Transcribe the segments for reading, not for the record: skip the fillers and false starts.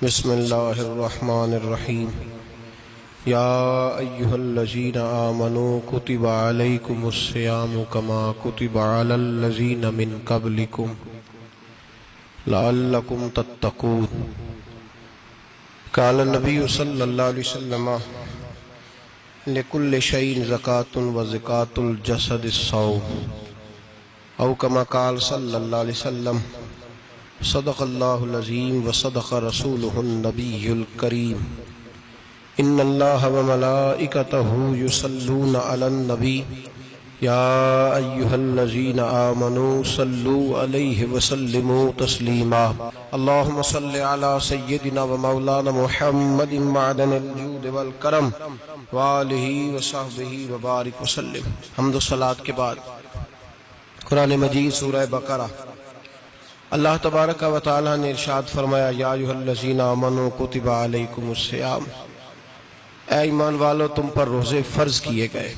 بسم اللہ الرحمن الرحیم یا ایہا الذین آمنوا کتب علیکم الصیام کما کتب علی الذین من قبلکم لعلکم تتقون۔ قال النبی صلی اللہ علیہ وسلم لکل شیء زکاۃ وزکاۃ الجسد الصوم، او کما قال صلی اللہ علیہ وسلم صدق اللہ العظیم وصدق رسولہ النبی الکریم۔ ان اللہ وملائکتہ یصلون علی النبی یا ایہا الذین آمنوا صلوا علیہ وسلموا تسلیما۔ اللہم صل علی سیدنا ومولانا محمد معدن الجود والکرم وآلہ وصحبہ وبارک وسلم۔ حمد و صلاۃ کے بعد قرآن مجید سورہ بقرہ، اللہ تبارک و تعالی نے ارشاد فرمایا یا ایھا الذین آمنوا کتب علیکم الصیام، اے ایمان والو تم پر روزے فرض کیے گئے،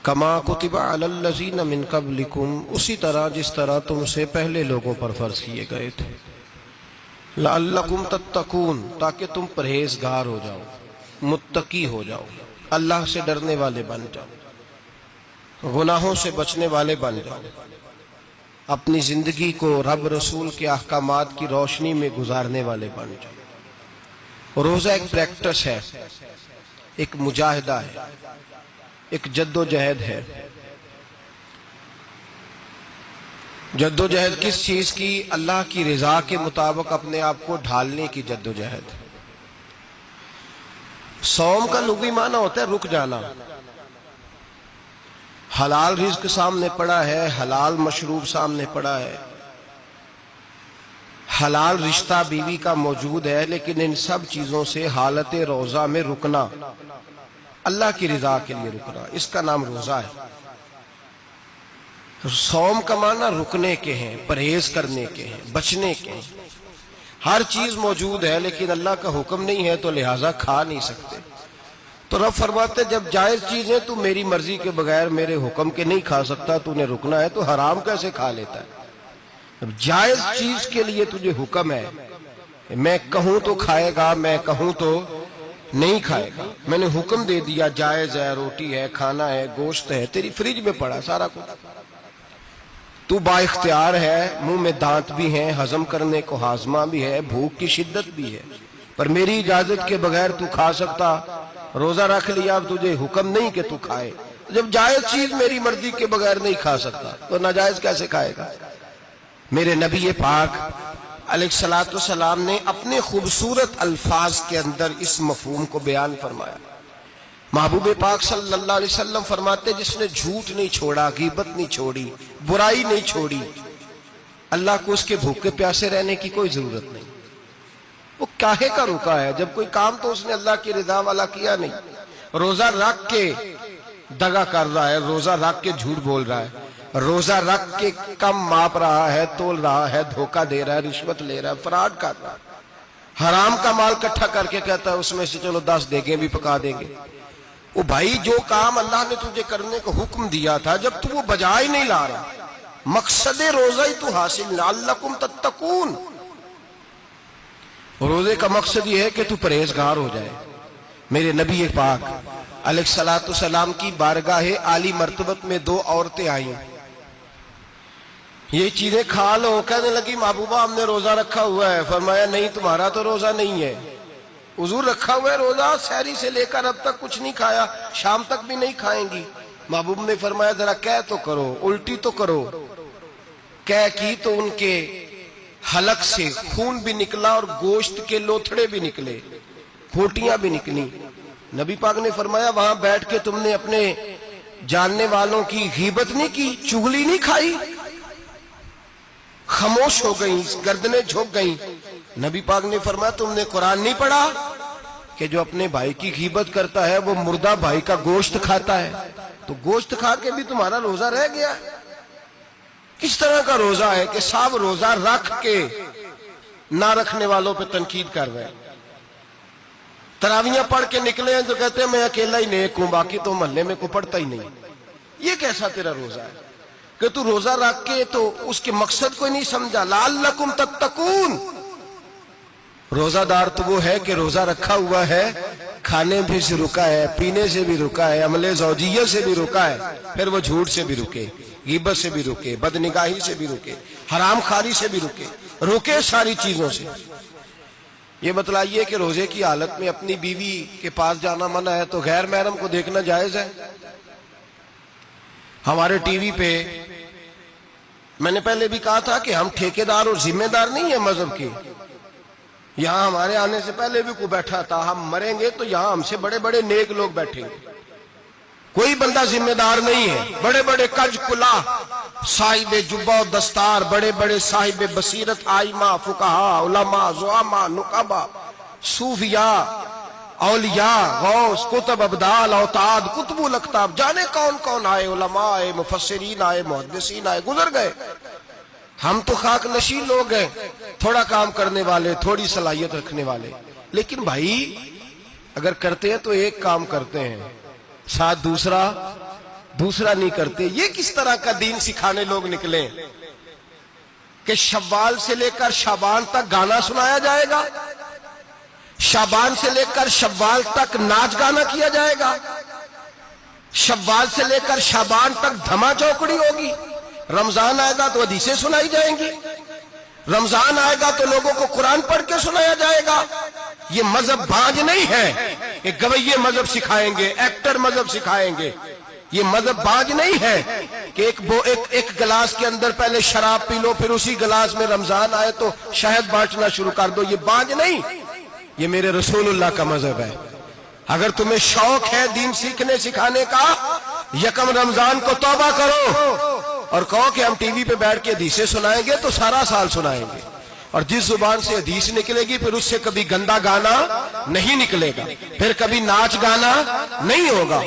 کما کتب علی الذین من قبلکم، اسی طرح جس طرح تم سے پہلے لوگوں پر فرض کیے گئے تھے، لعلکم تتقون، تاکہ تم پرہیزگار ہو جاؤ، متقی ہو جاؤ، اللہ سے ڈرنے والے بن جاؤ، گناہوں سے بچنے والے بن جاؤ، اپنی زندگی کو رب رسول کے احکامات کی روشنی میں گزارنے والے بن جاؤ۔ روزہ ایک پریکٹس ہے، ایک مجاہدہ ہے، ایک جد و جہد ہے۔ جد و جہد کس چیز کی؟ اللہ کی رضا کے مطابق اپنے آپ کو ڈھالنے کی جد و جہد۔ صوم کا لغوی معنی ہوتا ہے رک جانا۔ حلال رزق سامنے پڑا ہے، حلال مشروب سامنے پڑا ہے، حلال رشتہ بیوی کا موجود ہے، لیکن ان سب چیزوں سے حالت روزہ میں رکنا، اللہ کی رضا کے لیے رکنا، اس کا نام روزہ ہے۔ صوم کا معنی رکنے کے ہیں، پرہیز کرنے کے ہیں، بچنے کے ہیں۔ ہر چیز موجود ہے لیکن اللہ کا حکم نہیں ہے تو لہٰذا کھا نہیں سکتے۔ تو رب فرماتے جب جائز چیزیں تو میری مرضی کے بغیر میرے حکم کے نہیں کھا سکتا، تو نے رکنا ہے تو حرام کیسے کھا لیتا ہے؟ اب جائز چیز کے لیے تجھے حکم ہے، میں کہوں تو کھائے گا، میں کہوں تو نہیں کھائے گا۔ میں نے حکم دے دیا جائز ہے، روٹی ہے، کھانا ہے، گوشت ہے، تیری فریج میں پڑا سارا کچھ، تو با اختیار ہے، منہ میں دانت بھی ہیں، ہضم کرنے کو ہاضمہ بھی ہے، بھوک کی شدت بھی ہے، پر میری اجازت کے بغیر تو کھا سکتا۔ روزہ رکھ لیا، اب تجھے حکم نہیں کہ تو کھائے۔ جب جائز چیز میری مرضی کے بغیر نہیں کھا سکتا تو ناجائز کیسے کھائے گا؟ میرے نبی پاک علیہ الصلوۃ والسلام نے اپنے خوبصورت الفاظ کے اندر اس مفہوم کو بیان فرمایا۔ محبوب پاک صلی اللہ علیہ وسلم فرماتے جس نے جھوٹ نہیں چھوڑا، غیبت نہیں چھوڑی، برائی نہیں چھوڑی، اللہ کو اس کے بھوکے پیاسے رہنے کی کوئی ضرورت نہیں۔ وہ کاہے کا رکا ہے؟ جب کوئی کام تو اس نے اللہ کی رضا والا کیا نہیں۔ روزہ رکھ کے دغا کر رہا ہے، روزہ رکھ کے جھوٹ بول رہا ہے، روزہ رکھ کے کم ماپ رہا ہے، تول رہا ہے، دھوکہ دے رہا ہے، رشوت لے رہا ہے، فراڈ کر رہا ہے، حرام کا مال اکٹھا کر کے کہتا ہے اس میں سے چلو 10 دیگیں بھی پکا دیں گے۔ وہ بھائی جو کام اللہ نے تجھے کرنے کو حکم دیا تھا، جب تو وہ بجا ہی نہیں لا رہا، مقصد روزہ ہی تو حاصل، لعلکم تتقون۔ روزے کا مقصد یہ ہے کہ تو پرہیزگار ہو جائے۔ میرے نبی پاک علیہ الصلوۃ والسلام کی بارگاہ عالی مرتبت میں 2 عورتیں آئیں، یہ چیزیں کھا لو، کہنے لگی محبوبہ ہم نے روزہ رکھا ہوا ہے۔ فرمایا نہیں، تمہارا تو روزہ نہیں ہے، حضور رکھا ہوا ہے روزہ، سحری سے لے کر اب تک کچھ نہیں کھایا، شام تک بھی نہیں کھائیں گی۔ محبوب نے فرمایا ذرا کہہ تو کرو، الٹی تو کرو۔ کہہ کی تو ان کے حلق سے خون بھی نکلا اور گوشت کے لوتھڑے بھی نکلے، پھوٹیاں بھی نکلی۔ نبی پاک نے فرمایا وہاں بیٹھ کے تم نے اپنے جاننے والوں کی غیبت نہیں کی، چغلی نہیں کھائی؟ خاموش ہو گئیں، گردنیں جھک گئیں۔ نبی پاک نے فرمایا تم نے قرآن نہیں پڑھا کہ جو اپنے بھائی کی غیبت کرتا ہے وہ مردہ بھائی کا گوشت کھاتا ہے؟ تو گوشت کھا کے بھی تمہارا روزہ رہ گیا۔ کس طرح کا روزہ ہے کہ صاحب روزہ رکھ کے نہ رکھنے والوں پہ تنقید کر رہے ہیں؟ تراویاں پڑھ کے نکلے ہیں تو کہتے ہیں میں اکیلا ہی نیک ہوں، باقی تو محلے میں کوئی پڑھتا ہی نہیں۔ یہ کیسا تیرا روزہ ہے کہ تو روزہ رکھ کے تو اس کے مقصد کو نہیں سمجھا؟ لعلکم تتقون، روزہ دار تو وہ ہے کہ روزہ رکھا ہوا ہے، کھانے بھی سے رکا ہے، پینے سے بھی رکا ہے، عمل زوجیہ سے بھی رکا ہے، پھر وہ جھوٹ سے بھی رکے، غیبت سے بھی رکے، بدنگاہی سے بھی رکے، حرام خواری سے بھی رکے ساری چیزوں سے۔ یہ بتلائیے کہ روزے کی حالت میں اپنی بیوی کے پاس جانا منع ہے تو غیر محرم کو دیکھنا جائز ہے؟ ہمارے ٹی وی پہ میں نے پہلے بھی کہا تھا کہ ہم ٹھیکیدار اور ذمہ دار نہیں ہیں مذہب کے۔ یہاں ہمارے آنے سے پہلے بھی کوئی بیٹھا تھا، ہم مریں گے تو یہاں ہم سے بڑے بڑے نیک لوگ بیٹھیں گے، کوئی بندہ ذمہ دار نہیں ہے۔ بڑے بڑے کج کلا، صاحب جبہ و دستار، بڑے بڑے صاحب بصیرت، آئمہ، فقہاء، علماء، زعماء، نقباء، صوفیاء، اولیاء، غوث، کتب، ابدال، اوتاد، کتب الاقطاب، جانے کون کون آئے، علماء آئے، مفسرین آئے، محدثین آئے، گزر گئے۔ ہم تو خاک نشین لوگ ہیں، تھوڑا کام کرنے والے، تھوڑی صلاحیت رکھنے والے۔ لیکن بھائی اگر کرتے ہیں تو ایک کام کرتے ہیں، ساتھ دوسرا نہیں کرتے۔ یہ کس طرح کا دین سکھانے لوگ نکلے کہ شوال سے لے کر شعبان تک گانا سنایا جائے گا، شعبان سے لے کر شوال تک ناچ گانا کیا جائے گا، شوال سے لے کر شعبان تک دھما چوکڑی ہوگی، رمضان آئے گا تو حدیثیں سنائی جائیں گی، رمضان آئے گا تو لوگوں کو قرآن پڑھ کے سنایا جائے گا۔ یہ مذہب بانج نہیں ہے کہ گویے مذہب سکھائیں گے، ایکٹر مذہب سکھائیں گے۔ یہ مذہب بانج نہیں ہے کہ ایک گلاس کے اندر پہلے شراب پی لو، پھر اسی گلاس میں رمضان آئے تو شہد بانٹنا شروع کر دو۔ یہ بانج نہیں، یہ میرے رسول اللہ کا مذہب ہے۔ اگر تمہیں شوق ہے دین سیکھنے سکھانے کا، یکم رمضان کو توبہ کرو اور کہو کہ ہم ٹی وی پہ بیٹھ کے حدیثیں سنائیں گے تو سارا سال سنائیں گے، اور جس زبان سے حدیث نکلے گی پھر اس سے کبھی گندا گانا نہیں نکلے گا، پھر کبھی ناچ گانا نہیں ہوگا۔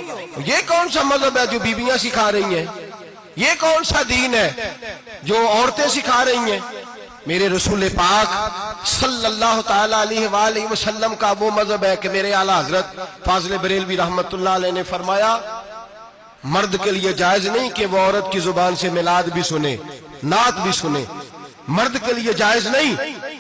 یہ کون سا مذہب ہے جو بیویاں سکھا رہی ہیں؟ یہ کون سا دین ہے جو عورتیں سکھا رہی ہیں؟ میرے رسول پاک صلی اللہ تعالی علیہ وآلہ وسلم کا وہ مذہب ہے کہ میرے اعلیٰ حضرت فاضل بریلوی رحمت اللہ علیہ نے فرمایا، مرد کے لیے جائز نہیں کہ وہ عورت کی زبان سے میلاد بھی سنے، نعت بھی سنے۔ مرد کے لیے جائز نہیں،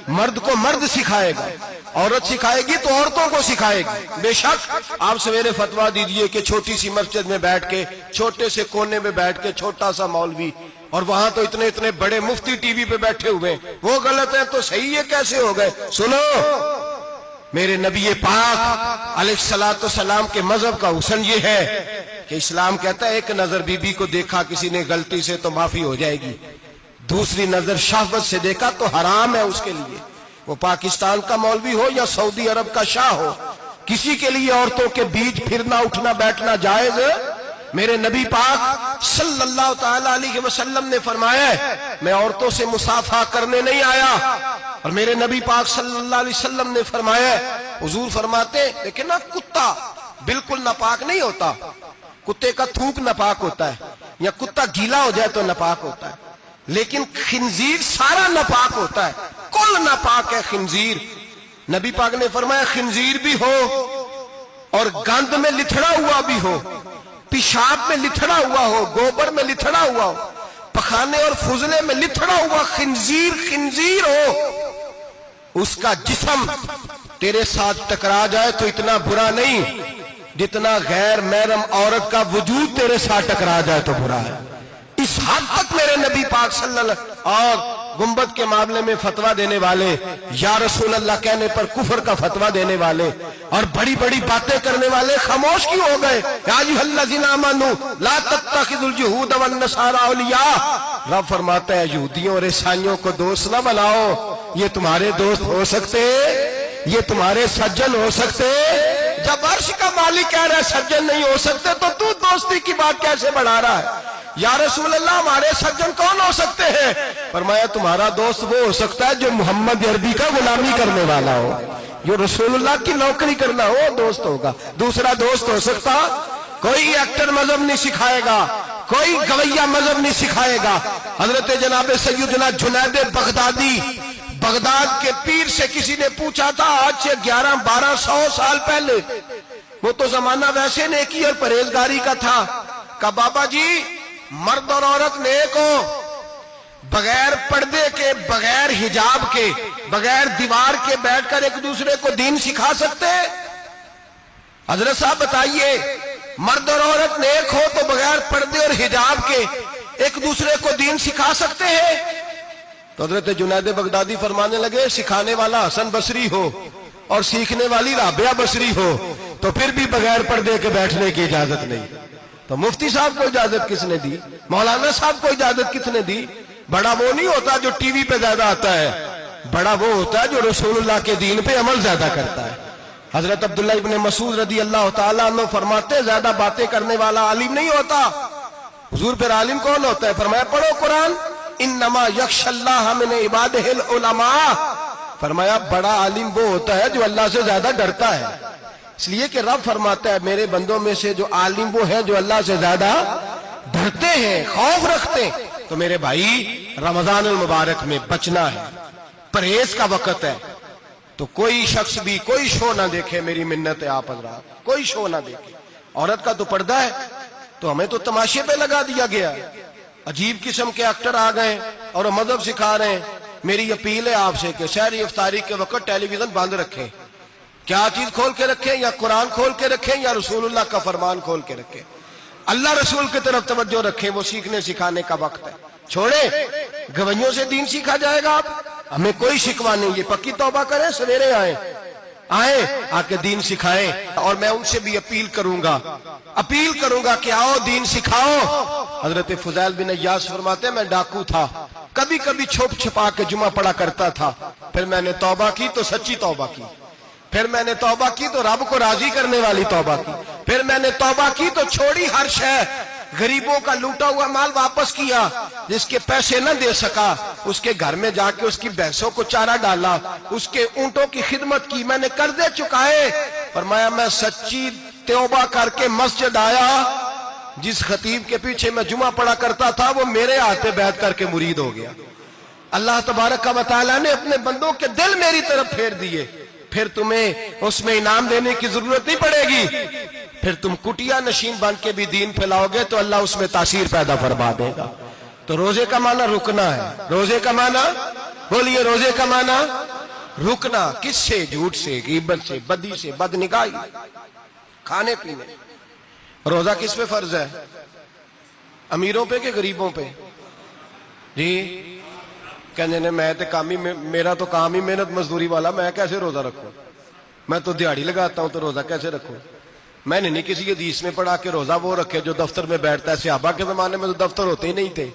مرد کو مرد سکھائے گا، عورت سکھائے گی تو عورتوں کو سکھائے گی۔ بے شک آپ سویرے فتویٰ دیجئے کہ چھوٹی سی مسجد میں بیٹھ کے، چھوٹے سے کونے میں بیٹھ کے چھوٹا سا مولوی، اور وہاں تو اتنے بڑے مفتی ٹی وی پہ بیٹھے ہوئے ہیں، وہ غلط ہے تو صحیح ہے کیسے ہو گئے؟ سنو، میرے نبی پاک علیہ الصلوۃ والسلام کے مذہب کا حسن یہ ہے کہ اسلام کہتا ہے ایک نظر بی بی کو دیکھا کسی نے غلطی سے تو معافی ہو جائے گی، دوسری نظر شہوت سے دیکھا تو حرام ہے اس کے لیے، وہ پاکستان کا مولوی ہو یا سعودی عرب کا شاہ ہو، کسی کے لیے عورتوں کے بیچ پھرنا اٹھنا بیٹھنا جائز ہے؟ میرے نبی پاک صلی اللہ تعالی علیہ وسلم نے فرمایا ہے میں عورتوں سے مصافحہ کرنے نہیں آیا، اور میرے نبی پاک صلی اللہ علیہ وسلم نے فرمایا ہے، حضور فرماتے لیکن نا کتا بالکل ناپاک نہیں ہوتا، کتے کا تھوک ناپاک ہوتا ہے، یا کتا گیلا ہو جائے تو ناپاک ہوتا ہے، لیکن خنزیر سارا ناپاک ہوتا ہے، کل ناپاک ہے خنزیر۔ نبی پاک نے فرمایا خنزیر بھی ہو اور گند میں لتھڑا ہوا بھی ہو، پیشاب میں لتھڑا ہوا ہو، گوبر میں لتھڑا ہوا ہو، پخانے اور فضلے میں لتھڑا ہوا خنزیر ہو، اس کا جسم تیرے ساتھ ٹکرا جائے تو اتنا برا نہیں جتنا غیر محرم عورت کا وجود تیرے ساتھ ٹکرا جائے تو برا ہے۔ اس حد تک میرے نبی پاک صلی اللہ علیہ وسلم اور گنبد کے معاملے میں فتویٰ دینے والے، یا رسول اللہ کہنے پر کفر کا فتویٰ دینے والے اور بڑی بڑی باتیں کرنے والے خاموش کیوں ہو گئے؟ یا ایھا الذین آمنوا لا تتخذوا اليہود والنصارى اولیاء، رب فرماتا ہے یہودیوں اور عیسائیوں کو دوست نہ بناؤ، یہ تمہارے دوست ہو سکتے، یہ تمہارے سجن ہو سکتے؟ جب عرش کا مالک کہہ رہا ہے سجن نہیں ہو سکتے تو دوستی کی بات کیسے بڑھا رہا ہے؟ یا رسول اللہ ہمارے سجن کون ہو سکتے ہیں؟ فرمایا تمہارا دوست وہ ہو سکتا ہے جو محمد عربی کا غلامی کرنے والا ہو، جو رسول اللہ کی نوکری کرنا ہو دوست ہوگا، دوسرا دوست ہو سکتا؟ کوئی ایکٹر مذہب نہیں سکھائے گا، کوئی گویہ مذہب نہیں سکھائے گا۔ حضرت جناب سیدنا جنید بغدادی، بغداد کے پیر سے کسی نے پوچھا تھا آج سے 1100-1200 سال پہلے، وہ تو زمانہ ویسے نیکی اور پرہیزگاری کا تھا، کہا بابا جی مرد اور عورت نیک ہو، بغیر پردے کے، بغیر حجاب کے، بغیر دیوار کے بیٹھ کر ایک دوسرے کو دین سکھا سکتے ہیں؟ حضرت صاحب بتائیے، مرد اور عورت نیک ہو تو بغیر پردے اور حجاب کے ایک دوسرے کو دین سکھا سکتے ہیں؟ تو حضرت جنید بغدادی فرمانے لگے، سکھانے والا حسن بصری ہو اور سیکھنے والی رابعہ بصری ہو تو پھر بھی بغیر پردے کے بیٹھنے کی اجازت نہیں۔ تو مفتی صاحب کو اجازت کس نے دی؟ مولانا صاحب کو اجازت کس نے دی؟ بڑا وہ نہیں ہوتا جو ٹی وی پہ زیادہ آتا ہے، بڑا وہ ہوتا ہے جو رسول اللہ کے دین پہ عمل زیادہ کرتا ہے۔ حضرت عبداللہ ابن مسعود رضی اللہ تعالیٰ عنہ فرماتے، زیادہ باتیں کرنے والا عالم نہیں ہوتا۔ حضور پھر عالم کون ہوتا ہے؟ فرمایا پڑھو قرآن، انما یخشی اللہ من عبادہ العلماء۔ فرمایا بڑا عالم وہ ہوتا ہے جو اللہ سے زیادہ ڈرتا ہے، اس لیے کہ رب فرماتا ہے میرے بندوں میں سے جو عالم وہ ہے جو اللہ سے زیادہ ڈرتے ہیں، خوف رکھتے ہیں۔ تو میرے بھائی، رمضان المبارک میں بچنا ہے، پرہیز کا وقت ہے، تو کوئی شخص بھی کوئی شو نہ دیکھے، میری منت ہے آپ حضرات، کوئی شو نہ دیکھے۔ عورت کا تو پردہ ہے، تو ہمیں تو تماشے پہ لگا دیا گیا، عجیب قسم کے ایکٹر آ گئے اور مذہب سکھا رہے ہیں۔ میری اپیل ہے آپ سے کہ سحری افطاری کے وقت ٹیلی ویژن بند رکھیں۔ کیا چیز کھول کے رکھیں؟ یا قرآن کھول کے رکھیں یا رسول اللہ کا فرمان کھول کے رکھیں۔ اللہ رسول کی طرف توجہ رکھیں، وہ سیکھنے سکھانے کا وقت ہے۔ چھوڑیں، گویوں سے دین سیکھا جائے گا، آپ ہمیں کوئی شکوہ نہیں، یہ پکی توبہ کریں، سویرے آئیں آ کے دین سکھائیں۔ اور میں ان سے بھی اپیل کروں گا کہ آؤ دین سکھاؤ۔ حضرت فضیل بن عیاض فرماتے ہیں میں ڈاکو تھا، کبھی کبھی چھپ چھپا کے جمعہ پڑھا کرتا تھا، پھر میں نے توبہ کی تو سچی توبہ کی، پھر میں نے توبہ کی تو رب کو راضی کرنے والی توبہ کی، پھر میں نے توبہ کی تو چھوڑی ہر شے، غریبوں کا لوٹا ہوا مال واپس کیا، جس کے پیسے نہ دے سکا اس کے گھر میں جا کے اس کی بھینسوں کو چارہ ڈالا، اس کے اونٹوں کی خدمت کی، میں نے قرضے چکائے۔ فرمایا میں سچی توبہ کر کے مسجد آیا، جس خطیب کے پیچھے میں جمعہ پڑھا کرتا تھا وہ میرے ہاتھ پہ بیعت کر کے مرید ہو گیا۔ اللہ تبارک و تعالیٰ نے اپنے بندوں کے دل میری طرف پھیر دیے، پھر تمہیں اس میں انعام دینے کی ضرورت نہیں پڑے گی، پھر تم کٹیا نشین بن کے بھی دین پھیلاؤ گے تو اللہ اس میں تاثیر پیدا فرما دے گا۔ تو روزے کا معنی رکنا ہے، روزے کا معنی بولیے، روزے کا معنی رکنا، کس سے؟ جھوٹ سے، غیبت سے، بدی سے، بدنگاہی، کھانے پینے۔ روزہ کس پہ فرض ہے؟ امیروں پہ کہ غریبوں پہ؟ جی کہنے میں تو کام ہی، میرا تو کام ہی محنت مزدوری والا، میں کیسے روزہ رکھوں؟ میں تو دیہڑی لگاتا ہوں تو روزہ کیسے رکھوں؟ میں نے نہیں کسی حدیث میں پڑھا کہ روزہ وہ رکھے جو دفتر میں بیٹھتا ہے۔ صحابہ کے زمانے میں تو دفتر ہوتے ہی نہیں تھے،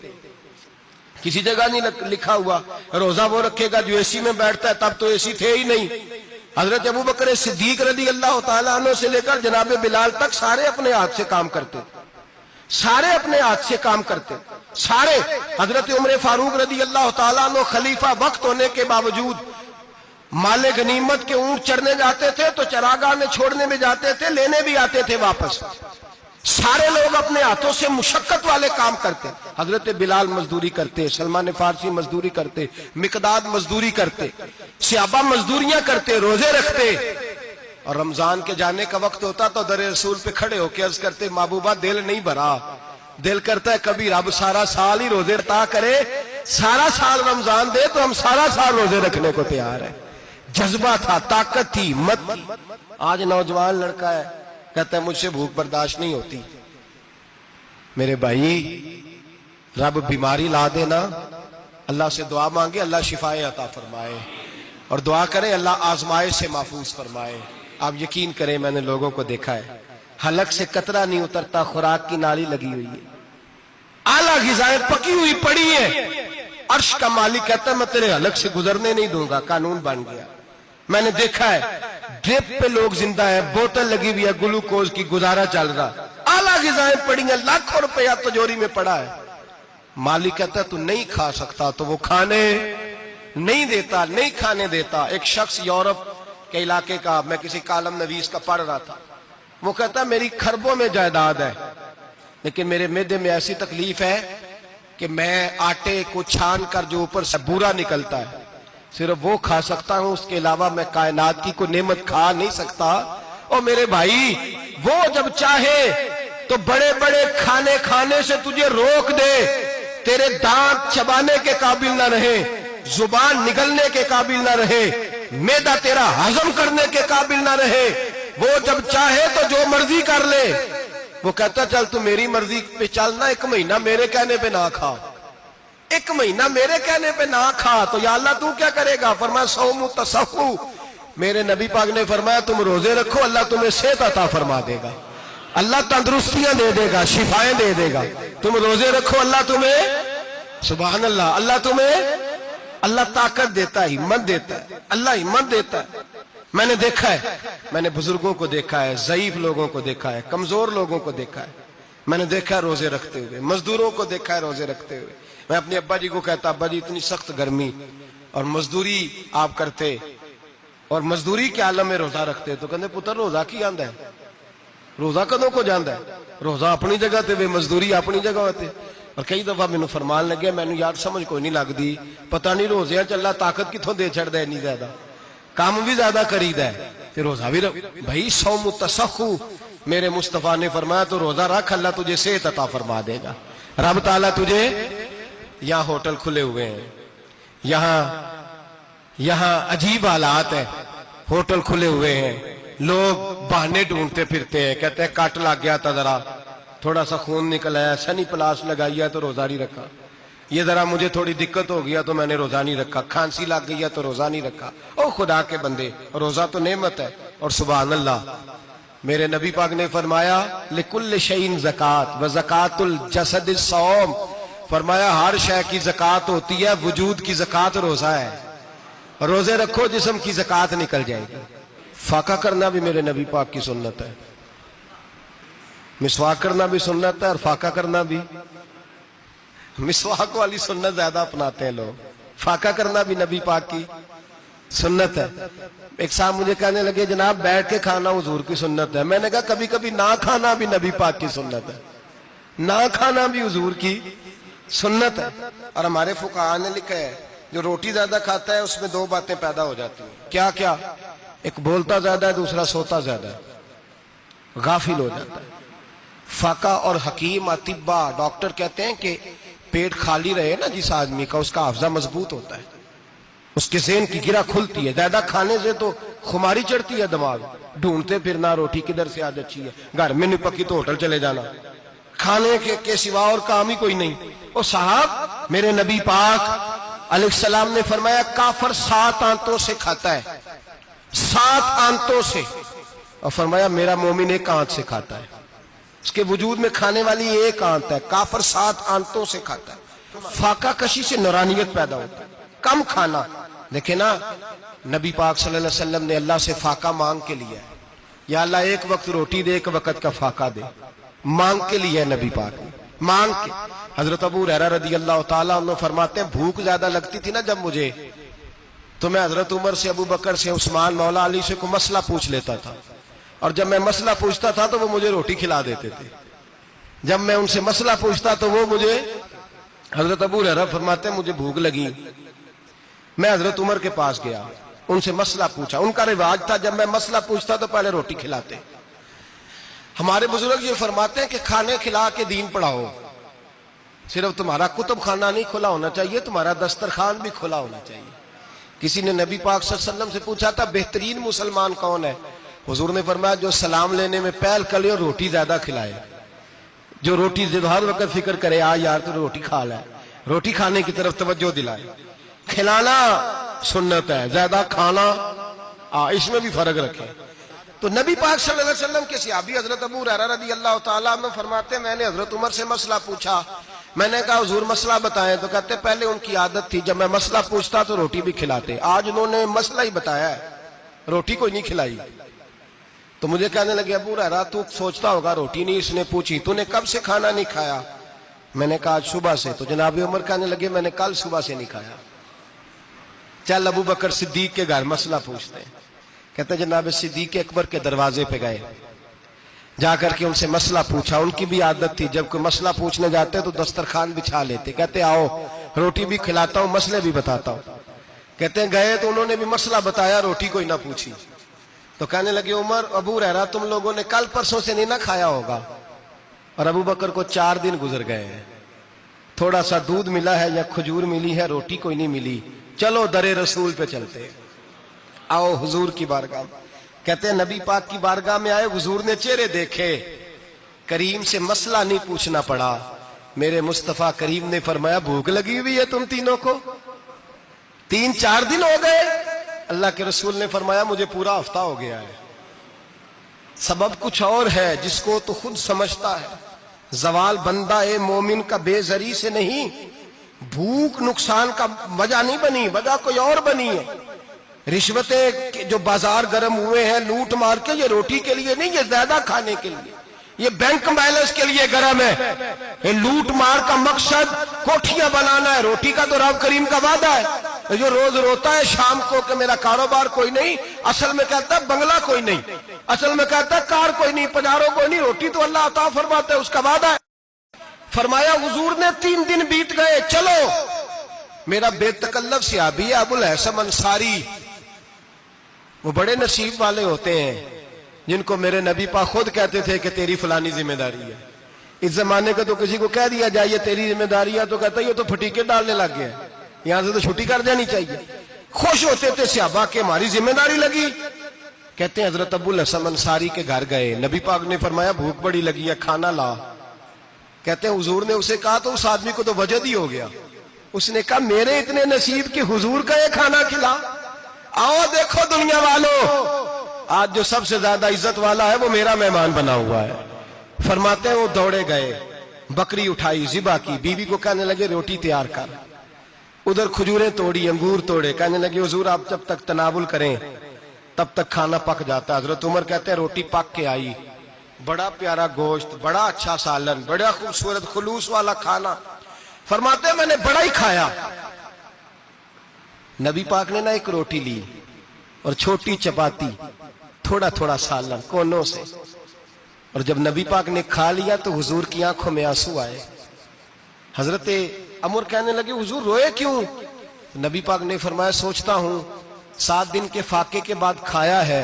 کسی جگہ نہیں لکھا ہوا روزہ وہ رکھے گا جو اے سی میں بیٹھتا ہے، تب تو اے سی تھے ہی نہیں۔ حضرت ابوبکر صدیق رضی اللہ تعالیٰ عنہ سے لے کر جناب بلال تک سارے اپنے ہاتھ سے کام کرتے، سارے اپنے ہاتھ سے کام کرتے، سارے۔ حضرت عمر فاروق رضی اللہ تعالیٰ عنہ خلیفہ وقت ہونے کے باوجود مال غنیمت کے اونٹ چرنے جاتے تھے تو چراگاہ میں چھوڑنے میں جاتے تھے، لینے بھی آتے تھے واپس۔ سارے لوگ اپنے ہاتھوں سے مشقت والے کام کرتے، حضرت بلال مزدوری کرتے، سلمان فارسی مزدوری کرتے، مقداد مزدوری کرتے، صحابہ مزدوریاں کرتے، روزے رکھتے۔ اور رمضان کے جانے کا وقت ہوتا تو در رسول پہ کھڑے ہو کے عرض کرتے محبوبہ دل نہیں بھرا، دل کرتا ہے کبھی رب سارا سال ہی روزے عطا کرے، سارا سال رمضان دے تو ہم سارا سال روزے رکھنے کو تیار ہیں۔ جذبہ تھا، طاقت تھی، ہمت تھی۔ آج نوجوان لڑکا ہے کہتا ہے مجھ سے بھوک برداشت نہیں ہوتی۔ میرے بھائی، رب بیماری لا دینا، اللہ سے دعا مانگے اللہ شفائے عطا فرمائے، اور دعا کریں اللہ آزمائش سے محفوظ فرمائے۔ آپ یقین کریں میں نے لوگوں کو دیکھا ہے، حلق سے قطرہ نہیں اترتا، خوراک کی نالی لگی ہوئی ہے، اعلیٰ غذائیں پکی ہوئی پڑی ہیں، عرش کا مالک کہتا ہے میں تیرے حلق سے گزرنے نہیں دوں گا، قانون بن گیا۔ میں نے دیکھا ہے ڈرپ پہ لوگ زندہ ہیں، بوتل لگی ہوئی ہے گلوکوز کی، گزارا چل رہا، اعلیٰ غذائیں پڑی ہیں، لاکھوں روپیہ تجوری میں پڑا ہے۔ مالک کہتا ہے تو نہیں کھا سکتا، تو وہ کھانے نہیں دیتا، نہیں کھانے دیتا۔ ایک شخص یورپ کے علاقے کا، میں کسی کالم نویس کا پڑھ رہا تھا، وہ کہتا ہے میری خربوں میں جائیداد ہے لیکن میرے معدے میں ایسی تکلیف ہے کہ میں آٹے کو چھان کر جو اوپر سے بورا نکلتا ہے صرف وہ کھا سکتا ہوں، اس کے علاوہ میں کائنات کی کوئی نعمت کھا نہیں سکتا۔ اور میرے بھائی، وہ جب چاہے تو بڑے بڑے کھانے سے تجھے روک دے، تیرے دانت چبانے کے قابل نہ رہے، زبان نگلنے کے قابل نہ رہے، معدہ تیرا ہضم کرنے کے قابل نہ رہے، وہ جب چاہے تو جو مرضی کر لے۔ وہ کہتا چل تو میری مرضی پہ چلنا، 1 مہینہ میرے کہنے پہ نہ کھا، 1 مہینہ میرے کہنے پہ نہ کھا، تو یا اللہ تو کیا کرے گا؟ فرمایا صوم تصحو، میرے نبی پاک نے فرمایا تم روزے رکھو، اللہ تمہیں صحت عطا فرما دے گا، اللہ تندرستیاں دے دے گا، شفائیں دے دے گا۔ تم روزے رکھو، اللہ تمہیں، سبحان اللہ، اللہ تمہیں، اللہ طاقت دیتا ہے، ہمت دیتا ہے، اللہ ہمت دیتا ہے۔ میں نے دیکھا ہے، میں نے بزرگوں کو دیکھا ہے، ضعیف لوگوں کو دیکھا ہے، کمزور لوگوں کو دیکھا ہے، میں نے دیکھا ہے روزے رکھتے ہوئے، مزدوروں کو دیکھا ہے روزے رکھتے ہوئے۔ میں اپنے ابا جی کو کہتا ابا جی اتنی سخت گرمی اور مزدوری آپ کرتے اور مزدوری کے عالم میں روزہ رکھتے، تو کہتے پتر روزہ کی آندا ہے، روزہ کدوں کو جاندا ہے، روزہ اپنی جگہ تے مزدوری اپنی جگہ ہوتے۔ اور کئی دفعہ مینوں فرمان لگے، مینوں یار سمجھ کوئی نہیں لگدی، پتہ نہیں روزیاں چ اللہ طاقت کتھوں دے چھڑدا ہے، اتنی زیادہ کام بھی زیادہ کریدا ہے تے روزہ بھی بھائی صوم تصحو، میرے مصطفیٰ نے فرمایا تو روزہ رکھ، اللہ تجھے صحت عطا فرما دے گا۔ رب تعالیٰ تجھے، یہاں ہوٹل کھلے ہوئے ہیں، یہاں عجیب حالات ہیں، ہوٹل کھلے ہوئے ہیں، لوگ بہانے ڈھونڈتے پھرتے ہیں، کہتے ہیں کٹ لگ گیا تھا، ذرا تھوڑا سا خون نکل آیا، سنی پلاس لگائی ہے تو روزہ نہیں رکھا، یہ ذرا مجھے تھوڑی دقت ہو گیا تو میں نے روزہ نہیں رکھا، کھانسی لگ گئی ہے تو روزہ نہیں رکھا۔ او خدا کے بندے، روزہ تو نعمت ہے۔ اور سبحان اللہ، میرے نبی پاک نے فرمایا لکل شیء زکات و زکات الجسد الصوم، فرمایا ہر شے کی زکات ہوتی ہے، وجود کی زکات روزہ ہے، روزے رکھو جسم کی زکات نکل جائے گی۔ فاقہ کرنا بھی میرے نبی پاک کی سنت ہے، مسواک کرنا بھی سنت ہے، اور فاقہ کرنا بھی، مسواک والی سنت زیادہ اپناتے ہیں لوگ، فاقہ کرنا بھی نبی پاک کی سنت ہے۔ ایک صاحب مجھے کہنے لگے جناب بیٹھ کے کھانا حضور کی سنت ہے، میں نے کہا کبھی کبھی نہ کھانا بھی نبی پاک کی سنت ہے، نہ کھانا بھی حضور کی سنت ہے۔ اور ہمارے فقہاء نے لکھا ہے جو روٹی زیادہ کھاتا ہے اس میں 2 باتیں پیدا ہو جاتی ہیں، کیا کیا؟ ایک بولتا زیادہ ہے، دوسرا سوتا زیادہ ہے، غافل ہو جاتا ہے۔ فقہ اور حکیم اطباء ڈاکٹر کہتے ہیں کہ پیٹ خالی رہے نا جس آدمی کا، اس کا حافظہ مضبوط ہوتا ہے، اس کے ذہن کی گرہ کھلتی ہے۔ زیادہ کھانے سے تو خماری چڑھتی ہے، دماغ ڈھونڈتے پھرنا روٹی کدھر سے آج اچھی ہے، گھر میں نہیں پکی تو ہوٹل چلے جانا، کھانے کے سوا اور کام ہی کوئی نہیں۔ اور صاحب میرے نبی پاک علیہ السلام نے فرمایا کافر 7 آنتوں سے کھاتا ہے، 7 آنتوں سے، اور فرمایا میرا مومن 1 آنت سے کھاتا ہے، اس کے وجود میں کھانے والی 1 آنت ہے، کافر 7 آنتوں سے کھاتا ہے۔ فاقہ کشی سے نورانیت پیدا ہوتا ہے، کم کھانا۔ دیکھیں نا نبی پاک صلی اللہ علیہ وسلم نے اللہ سے فاقہ مانگ کے لیا ہے، یا اللہ 1 وقت روٹی دے، 1 وقت کا فاقہ دے، مانگ کے لیا ہے نبی پاک نے، مانگ کے۔ حضرت ابو ہریرہ رضی اللہ تعالیٰ عنہ فرماتے ہیں بھوک زیادہ لگتی تھی نا جب مجھے، تو میں حضرت عمر سے، ابو بکر سے، عثمان، مولا علی سے کوئی مسئلہ پوچھ لیتا تھا، اور جب میں مسئلہ پوچھتا تھا تو وہ مجھے روٹی کھلا دیتے تھے، جب میں ان سے مسئلہ پوچھتا تو وہ مجھے، حضرت ابو ہریرہ فرماتے ہیں مجھے بھوک لگی، میں حضرت عمر کے پاس گیا، ان سے مسئلہ پوچھا، ان کا رواج تھا جب میں مسئلہ پوچھتا تو پہلے روٹی کھلاتے۔ ہمارے بزرگ یہ فرماتے ہیں کہ کھانے کھلا کے دین پڑھاؤ، صرف تمہارا کتب خانہ نہیں کھلا ہونا چاہیے، تمہارا دسترخوان بھی کھلا ہونا چاہیے۔ کسی نے نبی پاک صلی اللہ علیہ وسلم سے پوچھا تھا بہترین مسلمان کون ہے؟ حضور نے فرمایا جو سلام لینے میں پہل کرے اور روٹی زیادہ کھلائے، جو روٹی ہر وقت فکر کرے آ یار تو روٹی کھا لے، روٹی کھانے کی طرف توجہ دلائے۔ کھلانا سنت ہے، زیادہ کھانا اس میں بھی فرق رکھے۔ تو نبی پاک صلی اللہ علیہ وسلم کے صحابی حضرت ابو ہریرہ رضی اللہ تعالیٰ عنہ فرماتے ہیں میں نے حضرت عمر سے مسئلہ پوچھا، میں نے کہا حضور مسئلہ بتائیں، تو کہتے پہلے ان کی عادت تھی جب میں مسئلہ پوچھتا تو روٹی بھی کھلاتے، آج انہوں نے مسئلہ ہی بتایا ہے، روٹی کوئی نہیں کھلائی۔ تو مجھے کہنے لگے ابو ہریرہ تو سوچتا ہوگا روٹی نہیں اس نے پوچھی، تو نے کب سے کھانا نہیں کھایا؟ میں نے کہا آج صبح سے۔ تو جناب عمر کہنے لگے میں نے کل صبح سے نہیں کھایا۔ چل ابو بکر صدیق کے گھر مسئلہ پوچھتے ہیں، کہتے جناب صدیق اکبر کے دروازے پہ گئے، جا کر کے ان سے مسئلہ پوچھا۔ ان کی بھی عادت تھی جب کوئی مسئلہ پوچھنے جاتے تو دسترخوان بچھا لیتے، کہتے آؤ روٹی بھی کھلاتا ہوں مسئلے بھی بتاتا ہوں۔ کہتے ہیں گئے تو انہوں نے بھی مسئلہ بتایا، روٹی کوئی نہ پوچھی۔ تو کہنے لگے عمر ابو ہریرہ تم لوگوں نے کل پرسوں سے نہیں نہ کھایا ہوگا، اور ابو بکر کو 4 دن گزر گئے ہیں۔ تھوڑا سا دودھ ملا ہے یا کھجور ملی ہے، روٹی کوئی نہیں ملی، چلو در رسول پہ چلتے، آؤ حضور کی بارگاہ میں۔ کہتے ہیں نبی پاک کی بارگاہ میں آئے، حضور نے چہرے دیکھے، کریم سے مسئلہ نہیں پوچھنا پڑا، میرے مصطفیٰ کریم نے فرمایا بھوک لگی ہوئی ہے تم تینوں کو؟ 3-4 دن ہو گئے؟ اللہ کے رسول نے فرمایا مجھے پورا ہفتہ ہو گیا ہے۔ سبب کچھ اور ہے جس کو تو خود سمجھتا ہے، زوال بندہ مومن کا بے زری سے نہیں، بھوک نقصان کا وجہ نہیں بنی، وجہ کوئی اور بنی ہے۔ رشوتیں جو بازار گرم ہوئے ہیں لوٹ مار کے، یہ روٹی کے لیے نہیں، یہ زیادہ کھانے کے لیے، یہ بینک بیلنس کے لیے گرم ہے۔ یہ لوٹ مار کا مقصد کوٹھیاں بنانا ہے، روٹی کا تو رب کریم کا وعدہ ہے۔ جو روز روتا ہے شام کو کہ میرا کاروبار کوئی نہیں، اصل میں کہتا ہے بنگلہ کوئی نہیں، اصل میں کہتا ہے کار کوئی نہیں، پجاروں کوئی نہیں، روٹی تو اللہ عطا فرماتا ہے، اس کا وعدہ ہے۔ فرمایا حضور نے 3 دن بیت گئے، چلو میرا بے تکلف صحابی ہے ابو الحسن انصاری، وہ بڑے نصیب والے ہوتے ہیں جن کو میرے نبی پاک خود کہتے تھے کہ تیری فلانی ذمہ داری ہے۔ اس زمانے کا تو کسی کو کہہ دیا جائے تیری ذمہ داری ہے تو کہتا ہے یہ تو پھٹیکے ڈالنے لگ گیا، یہاں سے تو چھٹی کر جانی چاہیے۔ خوش ہوتے تھے صحابہ کہ ہماری ذمہ داری لگی۔ کہتے ہیں حضرت ابو الحسن انصاری کے گھر گئے، نبی پاک نے فرمایا بھوک بڑی لگی ہے، کھانا لا۔ کہتے ہیں حضور نے اسے کہا تو اس آدمی کو تو وجد ہی ہو گیا، اس نے کہا میرے اتنے نصیب کہ حضور کا یہ کھانا کھلا۔ آؤ دیکھو دنیا والوں، آج جو سب سے زیادہ عزت والا ہے وہ میرا مہمان بنا ہوا ہے۔ فرماتے ہیں وہ دوڑے گئے، بکری اٹھائی، ذبح کی، بیوی کو کہنے لگے روٹی تیار کر، ادھر کھجوریں توڑی، انگور توڑے، کہنے لگے حضور آپ جب تک تناول کریں تب تک کھانا پک جاتا ہے۔ حضرت عمر کہتے ہیں روٹی پک کے آئی، بڑا پیارا گوشت، بڑا اچھا سالن، بڑا خوبصورت خلوص والا کھانا۔ فرماتے ہیں میں نے بڑا ہی کھایا۔ نبی پاک نے نہ ایک روٹی لی اور چھوٹی چپاتی، تھوڑا تھوڑا سالن کونوں سے، اور جب نبی پاک نے کھا لیا تو حضور کی آنکھوں میں آنسو آئے۔ حضرت عمر کہنے لگے حضور روئے کیوں؟ نبی پاک نے فرمایا سوچتا ہوں 7 دن کے فاقے کے بعد کھایا ہے،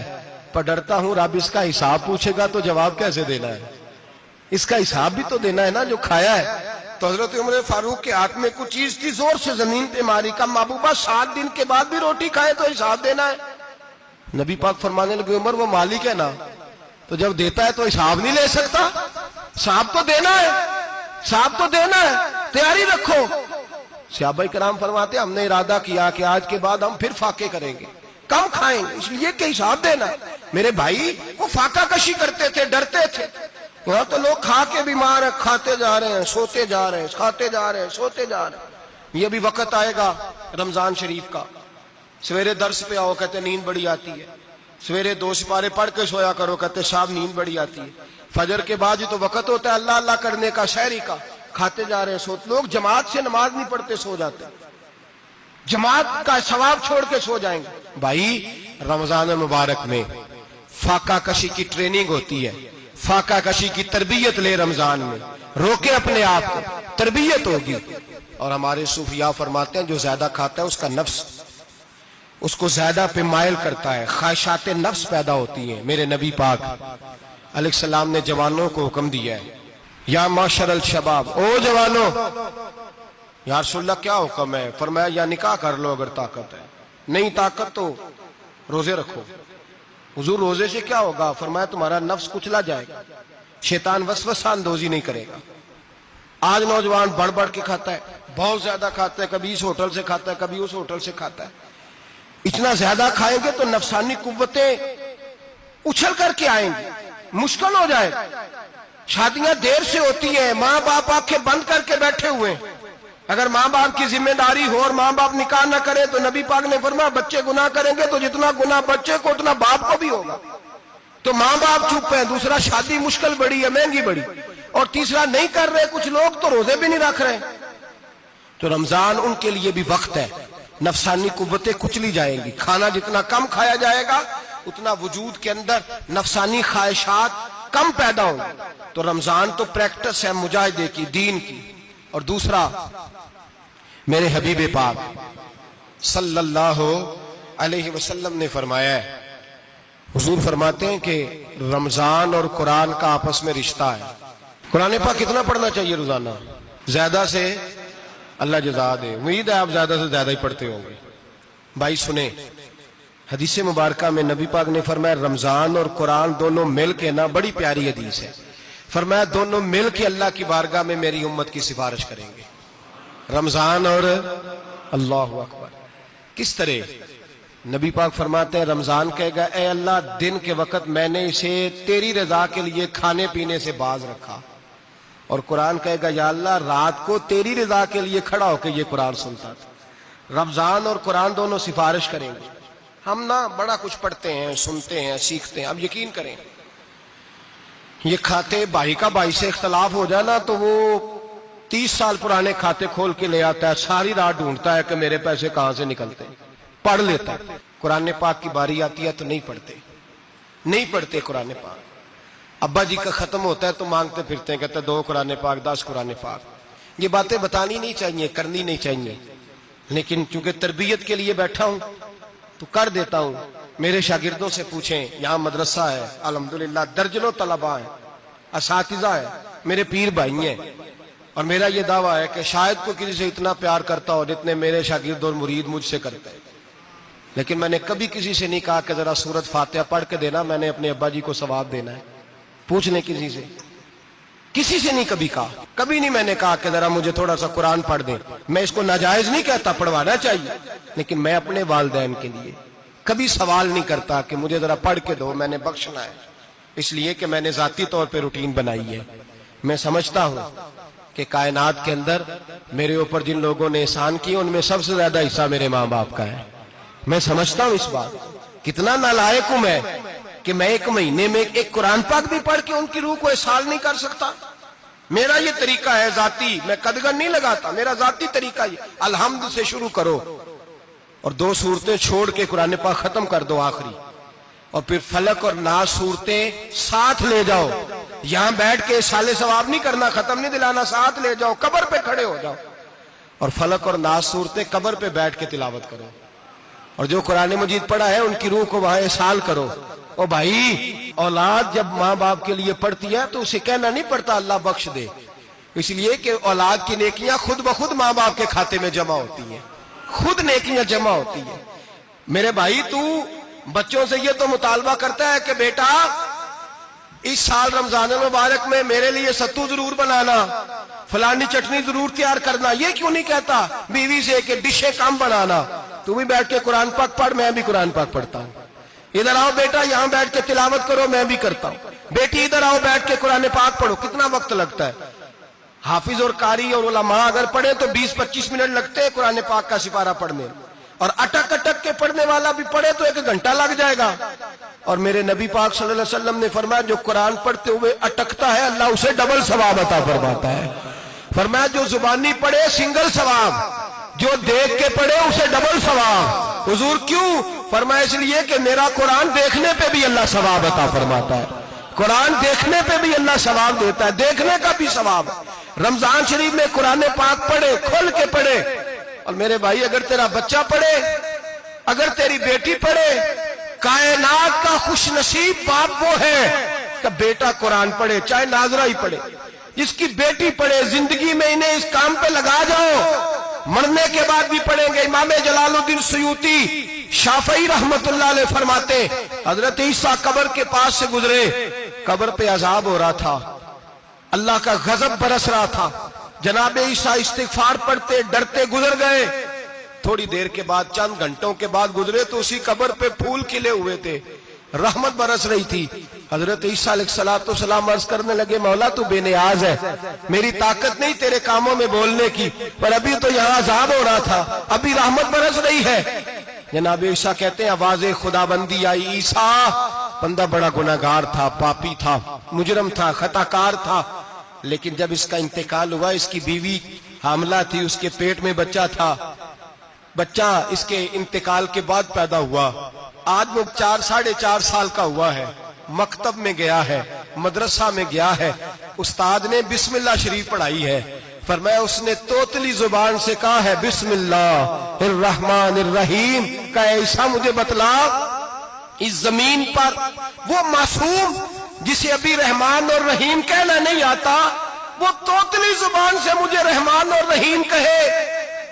پر ڈرتا ہوں رب اس کا حساب پوچھے گا تو جواب کیسے دینا ہے، اس کا حساب بھی تو دینا ہے نا جو کھایا ہے۔ تو حضرت عمر فاروق کے ہاتھ میں کچھ چیز تھی، زور سے زمین پہ ماری، کہا محبوبہ 7 دن کے بعد بھی روٹی کھائے تو حساب دینا ہے؟ نبی پاک فرمانے لگے عمر وہ مالک ہے نا، تو جب دیتا ہے تو حساب نہیں لے سکتا، حساب تو دینا ہے، حساب تو دینا ہے، تیاری رکھو۔ صحابہ کرام فرماتے ہم نے ارادہ کیا کہ آج کے بعد ہم پھر فاقے کریں گے، کم کھائیں گے، اس لیے کہ حساب دینا ہے۔ میرے بھائی وہ فاقہ کشی کرتے تھے، ڈرتے تھے۔ یہاں تو لوگ کھا کے بیمار ہیں، کھاتے جا رہے ہیں سوتے جا رہے ہیں، کھاتے جا رہے ہیں سوتے جا رہے ہیں۔ یہ بھی وقت آئے گا رمضان شریف کا، سویرے درس پہ آؤ کہتے نیند بڑی آتی ہے، سویرے 2 سپارے پڑھ کے سویا کرو کہتے صاحب نیند بڑی آتی ہے، فجر کے بعد تو وقت ہوتا ہے اللہ اللہ کرنے کا، شہری کا، کھاتے جا رہے ہیں سوتے۔ لوگ جماعت سے نماز نہیں پڑھتے سو جاتے، جماعت کا ثواب چھوڑ کے سو جائیں گے۔ بھائی رمضان مبارک میں فاقہ کشی کی ٹریننگ ہوتی ہے، فاقہ کشی کی تربیت لے، رمضان میں روکے اپنے آپ کو، تربیت ہوگی۔ اور ہمارے صوفیاء فرماتے ہیں جو زیادہ کھاتا ہے اس کا نفس اس کو زیادہ پہ مائل کرتا ہے، خواہشات نفس پیدا ہوتی ہیں۔ میرے نبی پاک علیہ السلام نے جوانوں کو حکم دیا ہے یا معاشر الشباب، او جوانوں، یا رسول اللہ کیا حکم ہے؟ فرمایا یا نکاح کر لو اگر طاقت ہے، نہیں طاقت تو روزے رکھو۔ حضور روزے سے کیا ہوگا؟ فرمایا تمہارا نفس کچلا جائے گا، شیطان وسوسہ اندوزی نہیں کرے گا۔ آج نوجوان بڑھ بڑھ کے کھاتا ہے، بہت زیادہ کھاتا ہے، کبھی اس ہوٹل سے کھاتا ہے کبھی اس ہوٹل سے کھاتا ہے۔ اتنا زیادہ کھائیں گے تو نفسانی قوتیں اچھل کر کے آئیں گی، مشکل ہو جائے گا۔ شادیاں دیر سے ہوتی ہیں، ماں باپ آنکھیں بند کر کے بیٹھے ہوئے ہیں۔ اگر ماں باپ کی ذمہ داری ہو اور ماں باپ نکاح نہ کرے تو نبی پاک نے فرمایا بچے گناہ کریں گے تو جتنا گناہ بچے کو اتنا باپ کو بھی ہوگا۔ تو ماں باپ چپ ہیں، دوسرا شادی مشکل بڑی ہے، مہنگی بڑی، اور تیسرا نہیں کر رہے کچھ لوگ تو روزے بھی نہیں رکھ رہے۔ تو رمضان ان کے لیے بھی وقت ہے، نفسانی قوتیں کچلی جائیں گی، کھانا جتنا کم کھایا جائے گا اتنا وجود کے اندر نفسانی خواہشات کم پیدا ہوں گی۔ تو رمضان تو پریکٹس ہے مجاہدے کی، دین کی۔ اور دوسرا میرے حبیب پاک صلی اللہ علیہ وسلم نے فرمایا ہے، حضور فرماتے ہیں کہ رمضان اور قرآن کا آپس میں رشتہ ہے۔ قرآن پاک کتنا پڑھنا چاہیے روزانہ؟ زیادہ سے اللہ جزا دے. امید ہے آپ زیادہ سے زیادہ ہی پڑھتے ہوں گے. بھائی سنیں، حدیث مبارکہ میں نبی پاک نے فرمایا رمضان اور قرآن دونوں مل کے نا، بڑی پیاری حدیث ہے، فرمایا دونوں مل کے اللہ کی بارگاہ میں میری امت کی سفارش کریں گے. رمضان اور اللہ اکبر. کس طرح؟ نبی پاک فرماتے ہیں رمضان کہے گا اے اللہ دن کے وقت میں نے اسے تیری رضا کے لیے کھانے پینے سے باز رکھا، اور قرآن کہے گا یا اللہ رات کو تیری رضا کے لیے کھڑا ہو کے یہ قرآن سنتا تھا. رمضان اور قرآن دونوں سفارش کریں گے. ہم نا بڑا کچھ پڑھتے ہیں، سنتے ہیں، سیکھتے ہیں. اب یقین کریں یہ کھاتے بھائی کا بھائی سے اختلاف ہو جائے نا تو وہ 30 سال پرانے کھاتے کھول کے لے آتا ہے، ساری رات ڈھونڈتا ہے کہ میرے پیسے کہاں سے نکلتے ہیں، پڑھ لیتا ہے. قرآن پاک کی باری آتی ہے تو نہیں پڑھتے قرآن پاک. ابا جی کا ختم ہوتا ہے تو مانگتے پھرتے ہیں، کہتے ہیں 2 قرآن پاک 10 قرآن پاک. یہ باتیں بتانی نہیں چاہیے، کرنی نہیں چاہیے، لیکن چونکہ تربیت کے لیے بیٹھا ہوں تو کر دیتا ہوں. میرے شاگردوں سے پوچھیں، یہاں مدرسہ ہے الحمدللہ، درجنوں طلباء ہیں، اساتذہ ہیں، میرے پیر بھائی ہیں، اور میرا یہ دعویٰ ہے کہ شاید کوئی کسی سے اتنا پیار کرتا ہو جتنے میرے شاگرد اور مرید مجھ سے کرتے ہیں. لیکن میں نے کبھی کسی سے نہیں کہا کہ ذرا سورت فاتحہ پڑھ کے دینا، میں نے اپنے ابا جی کو ثواب دینا ہے. پوچھ لیں کسی سے نہیں کبھی کہا، کبھی نہیں میں نے کہا کہ ذرا مجھے تھوڑا سا قرآن پڑھ دیں. میں اس کو ناجائز نہیں کہتا، پڑھوانا چاہیے، لیکن میں اپنے والدین کے لیے کبھی سوال نہیں کرتا کہ مجھے ذرا پڑھ کے دو، میں نے بخشنا ہے، اس لیے کہ میں نے ذاتی طور پہ روٹین بنائی ہے. میں سمجھتا ہوں کہ کائنات کے اندر میرے اوپر جن لوگوں نے احسان کیے ان میں سب سے زیادہ حصہ میرے ماں باپ کا ہے. میں سمجھتا ہوں اس بات، کتنا نالائق ہوں میں کہ میں 1 مہینے میں ایک قرآن پاک بھی پڑھ کے ان کی روح کو احسان نہیں کر سکتا. میرا یہ طریقہ ہے ذاتی، میں قدغن نہیں لگاتا، میرا ذاتی طریقہ یہ الحمد سے شروع کرو اور 2 سورتیں چھوڑ کے قرآن پاک ختم کر دو آخری، اور پھر فلق اور ناس صورتیں ساتھ لے جاؤ. یہاں بیٹھ کے سالے ثواب نہیں کرنا، ختم نہیں دلانا، ساتھ لے جاؤ، قبر پہ کھڑے ہو جاؤ اور فلق اور ناس صورتیں قبر پہ بیٹھ کے تلاوت کرو. اور جو قرآن مجید پڑھا ہے ان کی روح کو وہاں احسال کرو. او بھائی، اولاد جب ماں باپ کے لیے پڑھتی ہے تو اسے کہنا نہیں پڑتا اللہ بخش دے، اس لیے کہ اولاد کی نیکیاں خود بخود ماں باپ کے کھاتے میں جمع ہوتی ہیں، خود نیکیاں جمع ہوتی ہیں. میرے بھائی تو بچوں سے یہ تو مطالبہ کرتا ہے کہ بیٹا اس سال رمضان المبارک میں میرے لیے ستو ضرور بنانا، فلانی چٹنی ضرور تیار کرنا. یہ کیوں نہیں کہتا بیوی سے کہ ڈشیں کم بنانا، تو بھی بیٹھ کے قرآن پاک پڑھ، میں بھی قرآن پاک پڑھتا ہوں. ادھر آؤ بیٹا یہاں بیٹھ کے تلاوت کرو، میں بھی کرتا ہوں. بیٹی ادھر آؤ بیٹھ کے قرآن پاک پڑھو. کتنا وقت لگتا ہے؟ حافظ اور قاری اور علماء اگر پڑھے تو 20-25 منٹ لگتے ہیں قرآن پاک کا سپارہ پڑھنے، اور اٹک اٹک کے پڑھنے والا بھی پڑھے تو 1 گھنٹہ لگ جائے گا. اور میرے نبی پاک صلی اللہ علیہ وسلم نے فرمایا جو قرآن پڑھتے ہوئے اٹکتا ہے اللہ اسے ڈبل ثواب عطا فرماتا ہے. فرمایا جو زبانی پڑھے سنگل ثواب، جو دیکھ کے پڑھے اسے ڈبل ثواب. حضور کیوں؟ فرمایا اس لیے کہ میرا قرآن دیکھنے پہ بھی اللہ ثواب عطا فرماتا ہے. قرآن دیکھنے پہ بھی اللہ ثواب دیتا ہے، دیکھنے کا بھی ثواب. رمضان شریف میں قرآن پاک پڑھے، کھول کے پڑھے. اور میرے بھائی اگر تیرا بچہ پڑھے، اگر تیری بیٹی پڑھے، کائنات کا خوش نصیب باپ وہ ہے کہ بیٹا قرآن پڑھے، چاہے ناظرہ ہی پڑھے. جس کی بیٹی پڑھے، زندگی میں انہیں اس کام پہ لگا جاؤ، مرنے کے بعد بھی پڑھیں گے. امام جلال الدین سیوطی شافعی رحمت اللہ علیہ فرماتے حضرت عیسیٰ قبر کے پاس سے گزرے، قبر پہ عذاب ہو رہا تھا، اللہ کا غضب برس رہا تھا. جناب عیسیٰ استغفار پڑھتے ڈرتے گزر گئے. تھوڑی دیر کے بعد، چند گھنٹوں کے بعد گزرے تو اسی قبر پہ پھول کھلے ہوئے تھے، رحمت برس رہی تھی. حضرت عیسیٰ علیہ السلام عرض کرنے لگے مولا تو بے نیاز ہے، میری طاقت نہیں تیرے کاموں میں بولنے کی، پر ابھی تو یہاں عذاب ہو رہا تھا، ابھی رحمت برس رہی ہے. جناب عیسیٰ کہتے ہیں آواز خدا بندی آئی، عیسیٰ بندہ بڑا گناہگار تھا، پاپی تھا، مجرم تھا، خطا کار تھا، لیکن جب اس کا انتقال ہوا، اس کی بیوی حاملہ تھی، اس کے پیٹ میں بچہ تھا، بچہ اس کے انتقال کے بعد پیدا ہوا. آج وہ 4-4.5 سال کا ہوا ہے، مکتب میں گیا ہے، مدرسہ میں گیا ہے، استاد نے بسم اللہ شریف پڑھائی ہے. فرمایا اس نے توتلی زبان سے کہا ہے بسم اللہ الرحمن الرحیم. کہ ایسا مجھے بتلا اس زمین پر وہ معصوم جسے ابھی رحمان اور رحیم کہنا نہیں آتا، وہ توتلی زبان سے مجھے رحمان اور رحیم کہے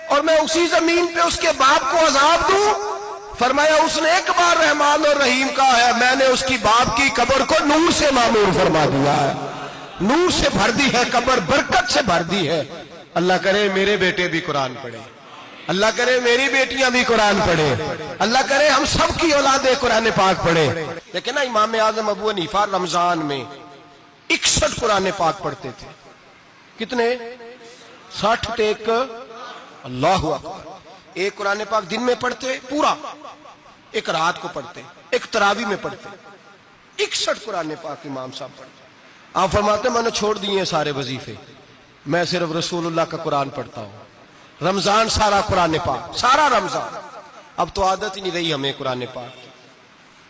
اور میں اسی زمین پہ اس کے باپ کو عذاب دوں؟ فرمایا اس نے ایک بار رحمان اور رحیم کہا ہے، میں نے اس کی باپ کی قبر کو نور سے معمور فرما دیا ہے، نور سے بھر دی ہے قبر، برکت سے بھر دی ہے۔ اللہ کرے میرے بیٹے بھی قرآن پڑھے، اللہ کرے میری بیٹیاں بھی قرآن پڑھے، اللہ کرے ہم سب کی اولادیں قرآن پاک پڑھے۔ لیکن نا امام اعظم ابو حنیفہ رمضان میں 61 قرآن پاک پڑھتے تھے۔ کتنے؟ 60 تک، اللہ اکبر۔ ایک قرآن پاک دن میں پڑھتے پورا، ایک رات کو پڑھتے، ایک تراویح میں پڑھتے، 61 قرآن پاک امام صاحب پڑھتے۔ آپ فرماتے میں نے چھوڑ دیے سارے وظیفے، میں صرف رسول اللہ کا قرآن پڑھتا ہوں۔ رمضان سارا قرآن پاک، سارا رمضان۔ اب تو عادت ہی نہیں رہی ہمیں قرآن پاک کی۔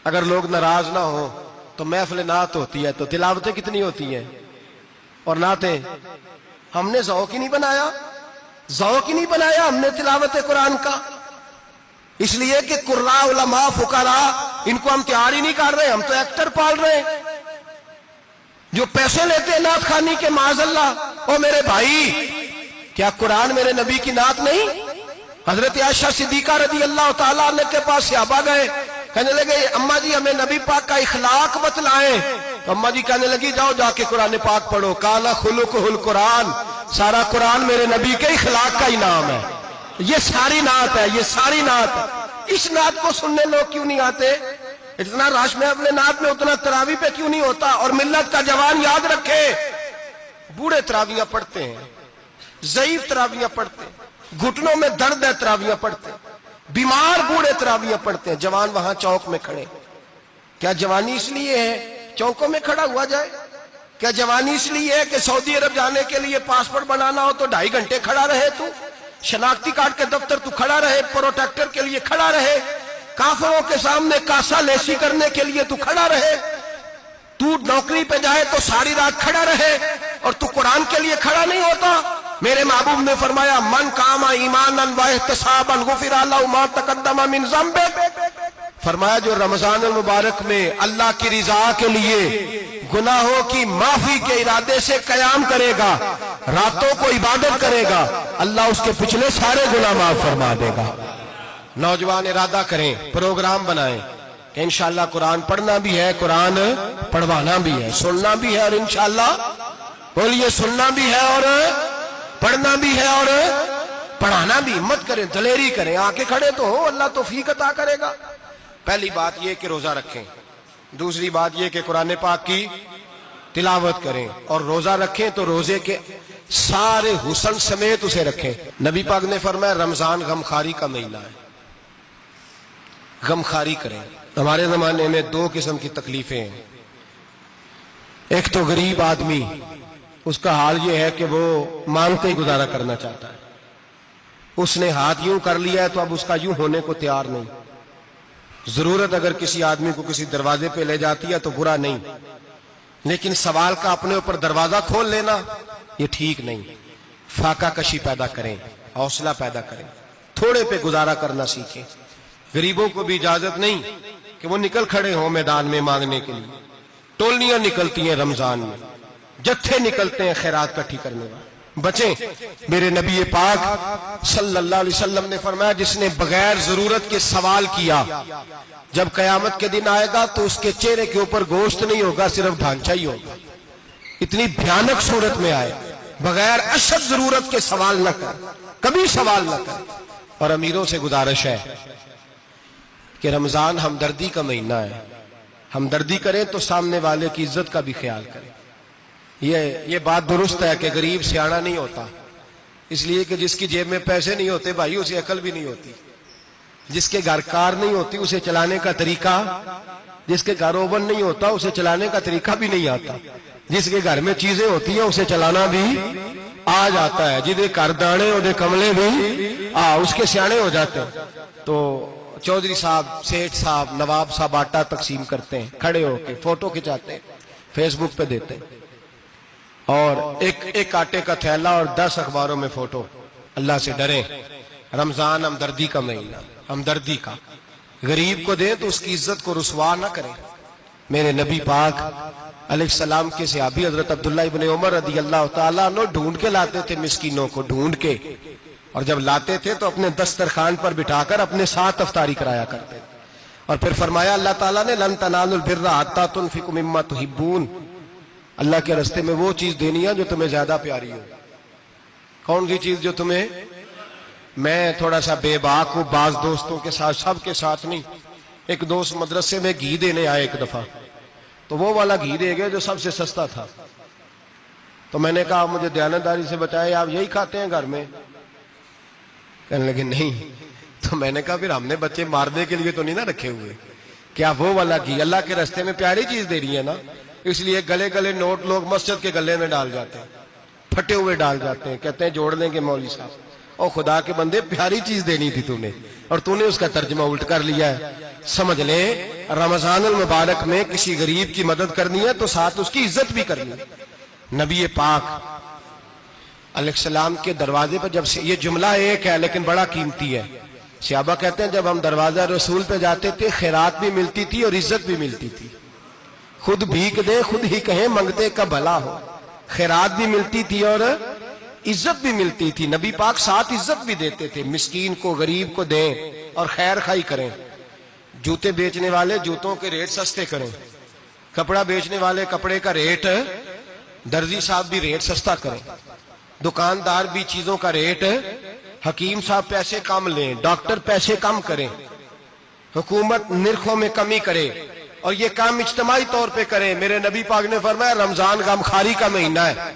اگر لوگ ناراض نہ ہوں تو محفل نعت ہوتی ہے تو تلاوتیں کتنی ہوتی ہیں، اور نعتیں ہم نے ذوق ہی نہیں بنایا، ذوق ہی نہیں بنایا ہم نے تلاوت قرآن کا، اس لیے کہ قراء، علماء، فقراء ان کو ہم تیار ہی نہیں کر رہے، ہم تو ایکٹر پال رہے ہیں جو پیسے لیتے ہیں نعت خوانی کے، معاذ اللہ۔ او میرے بھائی، کیا قرآن میرے نبی کی نعت نہیں؟ حضرت عائشہ صدیقہ رضی اللہ تعالیٰ عنہ کے پاس صحابہ گئے، کہنے لگے اماں جی ہمیں نبی پاک کا اخلاق بتلائیں۔ تو اماں جی کہنے لگی جاؤ جا کے قرآن پاک پڑھو، کالا خلقہ القرآن، سارا قرآن میرے نبی کے اخلاق کا ہی نام ہے، یہ ساری نعت ہے، یہ ساری نعت ہے۔ اس نعت کو سننے لوگ کیوں نہیں آتے؟ اتنا رش میں اپنے نعت میں اتنا تراویح پہ کیوں نہیں ہوتا؟ اور ملت کا جوان یاد رکھے، بوڑھے تراویحاں پڑھتے ہیں، ضعیف تراویحاں پڑھتے ہیں، گھٹنوں میں درد ہے تراویحاں پڑھتے ہیں، بیمار بوڑھے تراویحاں پڑھتے ہیں، جوان وہاں چوک میں کھڑے۔ کیا جوانی اس لیے ہے چوکوں میں کھڑا ہوا جائے؟ کیا جوانی اس لیے ہے کہ سعودی عرب جانے کے لیے پاسپورٹ بنانا ہو تو 2.5 گھنٹے کھڑا رہے؟ تو شناختی کارڈ کے دفتر تو کھڑا رہے، پروٹیکٹر کے لیے کھڑا رہے، کافروں کے سامنے کاسا لیسی کرنے کے لیے تو کھڑا رہے، تو نوکری پہ جائے تو ساری رات کھڑا رہے، اور تو قرآن کے لیے کھڑا نہیں ہوتا؟ میرے محبوب نے فرمایا من قام ایمانا واحتسابا غفر له ما تقدم من ذنبه، فرمایا جو رمضان المبارک میں اللہ کی رضا کے لیے گناہوں کی معافی کے ارادے سے قیام کرے گا، راتوں کو عبادت کرے گا، اللہ اس کے پچھلے سارے گناہ معاف فرما دے گا۔ نوجوان ارادہ کریں، پروگرام بنائیں کہ انشاءاللہ قرآن پڑھنا بھی ہے، قرآن پڑھوانا بھی ہے، سننا بھی ہے، اور انشاءاللہ بولیے سننا بھی ہے اور پڑھنا بھی ہے اور پڑھانا بھی۔ ہمت کریں، دلیری کریں، آ کے کھڑے تو ہو، اللہ توفیق عطا کرے گا۔ پہلی بات یہ کہ روزہ رکھیں، دوسری بات یہ کہ قرآن پاک کی تلاوت کریں، اور روزہ رکھیں تو روزے کے سارے حسن سمیت اسے رکھیں۔ نبی پاک نے فرمایا رمضان غمخاری کا مہینہ ہے، غمخاری کریں۔ ہمارے زمانے میں 2 قسم کی تکلیفیں ہیں، ایک تو غریب آدمی، اس کا حال یہ ہے کہ وہ مانگتے ہی گزارا کرنا چاہتا ہے، اس نے ہاتھ یوں کر لیا ہے تو اب اس کا یوں ہونے کو تیار نہیں۔ ضرورت اگر کسی آدمی کو کسی دروازے پہ لے جاتی ہے تو برا نہیں، لیکن سوال کا اپنے اوپر دروازہ کھول لینا یہ ٹھیک نہیں۔ فاقہ کشی پیدا کریں، حوصلہ پیدا کریں، تھوڑے پہ گزارا کرنا سیکھیں۔ غریبوں کو بھی اجازت نہیں کہ وہ نکل کھڑے ہوں میدان میں مانگنے کے لیے، ٹولیاں نکلتی ہیں رمضان میں، جتھے نکلتے ہیں خیرات کٹھی کرنے والے۔ بچیں، میرے نبی پاک صلی اللہ علیہ وسلم نے فرمایا جس نے بغیر ضرورت کے سوال کیا، جب قیامت کے دن آئے گا تو اس کے چہرے کے اوپر گوشت نہیں ہوگا، صرف ڈھانچہ ہی ہوگا۔ اتنی بھیانک صورت میں آئے، بغیر اشد ضرورت کے سوال نہ کر، کبھی سوال نہ کر۔ اور امیروں سے گزارش ہے کہ رمضان ہمدردی کا مہینہ ہے، ہمدردی کریں تو سامنے والے کی عزت کا بھی خیال کریں۔ یہ بات درست ہے کہ غریب سیاڑا نہیں ہوتا، اس لیے کہ جس کی جیب میں پیسے نہیں ہوتے بھائی اسے عقل بھی نہیں ہوتی، جس کے گھر کار نہیں ہوتی اسے چلانے کا طریقہ، جس کے گھر اوون نہیں ہوتا اسے چلانے کا طریقہ بھی نہیں آتا، جس کے گھر میں چیزیں ہوتی ہیں اسے چلانا بھی آ جاتا ہے، جدے گھر دانے اودے کملے بھی اس کے سیانے ہو جاتے ہیں۔ تو چودھری صاحب، سیٹھ صاحب، نواب صاحب آٹا تقسیم کرتے ہیں، کھڑے ہو کے فوٹو کھچاتے ہیں، فیس بک پہ دیتے ہیں، اور ایک آٹے کا تھیلا اور 10 اخباروں میں فوٹو۔ اللہ سے ڈریں، رمضان ہمدردی کا مہینہ، ہمدردی کا۔ غریب کو دیں تو اس کی عزت کو رسوا نہ کریں۔ میرے نبی پاک علیہ السلام کے صحابی حضرت عبداللہ ابن عمر رضی اللہ تعالیٰ عنہ ڈھونڈ کے لاتے تھے مسکینوں کو، ڈھونڈ کے، اور جب لاتے تھے تو اپنے دسترخوان پر بٹھا کر اپنے ساتھ افطاری کرایا کرتے، اور پھر فرمایا اللہ تعالیٰ نے لن تنالوا البر حتی تنفقوا مما تحبون، اللہ کے راستے میں وہ چیز دینی ہے جو تمہیں زیادہ پیاری ہو۔ کون سی چیز جو تمہیں؟ میں تھوڑا سا بے باک ہوں، بعض دوستوں کے ساتھ، سب کے ساتھ نہیں۔ ایک دوست مدرسے میں گھی دینے آئے ایک دفعہ، تو وہ والا گھی دے گئے جو سب سے سستا تھا، تو میں نے کہا مجھے دیانتداری سے بتائے آپ یہی کھاتے ہیں گھر میں؟ کہنے لگے نہیں۔ تو میں نے کہا پھر ہم نے بچے مارنے کے لیے تو نہیں نہ رکھے ہوئے، کیا وہ والا گھی اللہ کے راستے میں پیاری چیز دے رہی ہے نا، اس لیے گلے گلے نوٹ لوگ مسجد کے گلے میں ڈال جاتے ہیں، پھٹے ہوئے ڈال جاتے ہیں، کہتے ہیں جوڑ لیں گے مولوی صاحب۔ اور خدا کے بندے پیاری چیز دینی تھی تو نے، اور تو نے اس کا ترجمہ الٹ کر لیا ہے۔ سمجھ لیں رمضان المبارک میں کسی غریب کی مدد کرنی ہے تو ساتھ اس کی عزت بھی کرنی ہے۔ نبی پاک علیہ السلام کے دروازے پر جب سے، یہ جملہ ایک ہے لیکن بڑا قیمتی ہے، صحابہ کہتے ہیں جب ہم دروازہ رسول پہ جاتے تھے خیرات بھی ملتی تھی اور عزت بھی ملتی تھی، خود بھیک دیں خود ہی کہیں منگتے کا بھلا ہو، خیرات بھی ملتی تھی اور عزت بھی ملتی تھی۔ نبی پاک ساتھ عزت بھی دیتے تھے، مسکین کو غریب کو دیں اور خیر خائی کریں، جوتے بیچنے والے جوتوں کے ریٹ سستے کریں، کپڑا بیچنے والے کپڑے کا ریٹ، درزی صاحب بھی ریٹ سستا کریں، دکاندار بھی چیزوں کا ریٹ، حکیم صاحب پیسے کم لیں، ڈاکٹر پیسے کم کریں، حکومت نرخوں میں کمی کرے، اور یہ کام اجتماعی طور پہ کریں۔ میرے نبی پاک نے فرمایا رمضان غمخواری کا مہینہ ہے،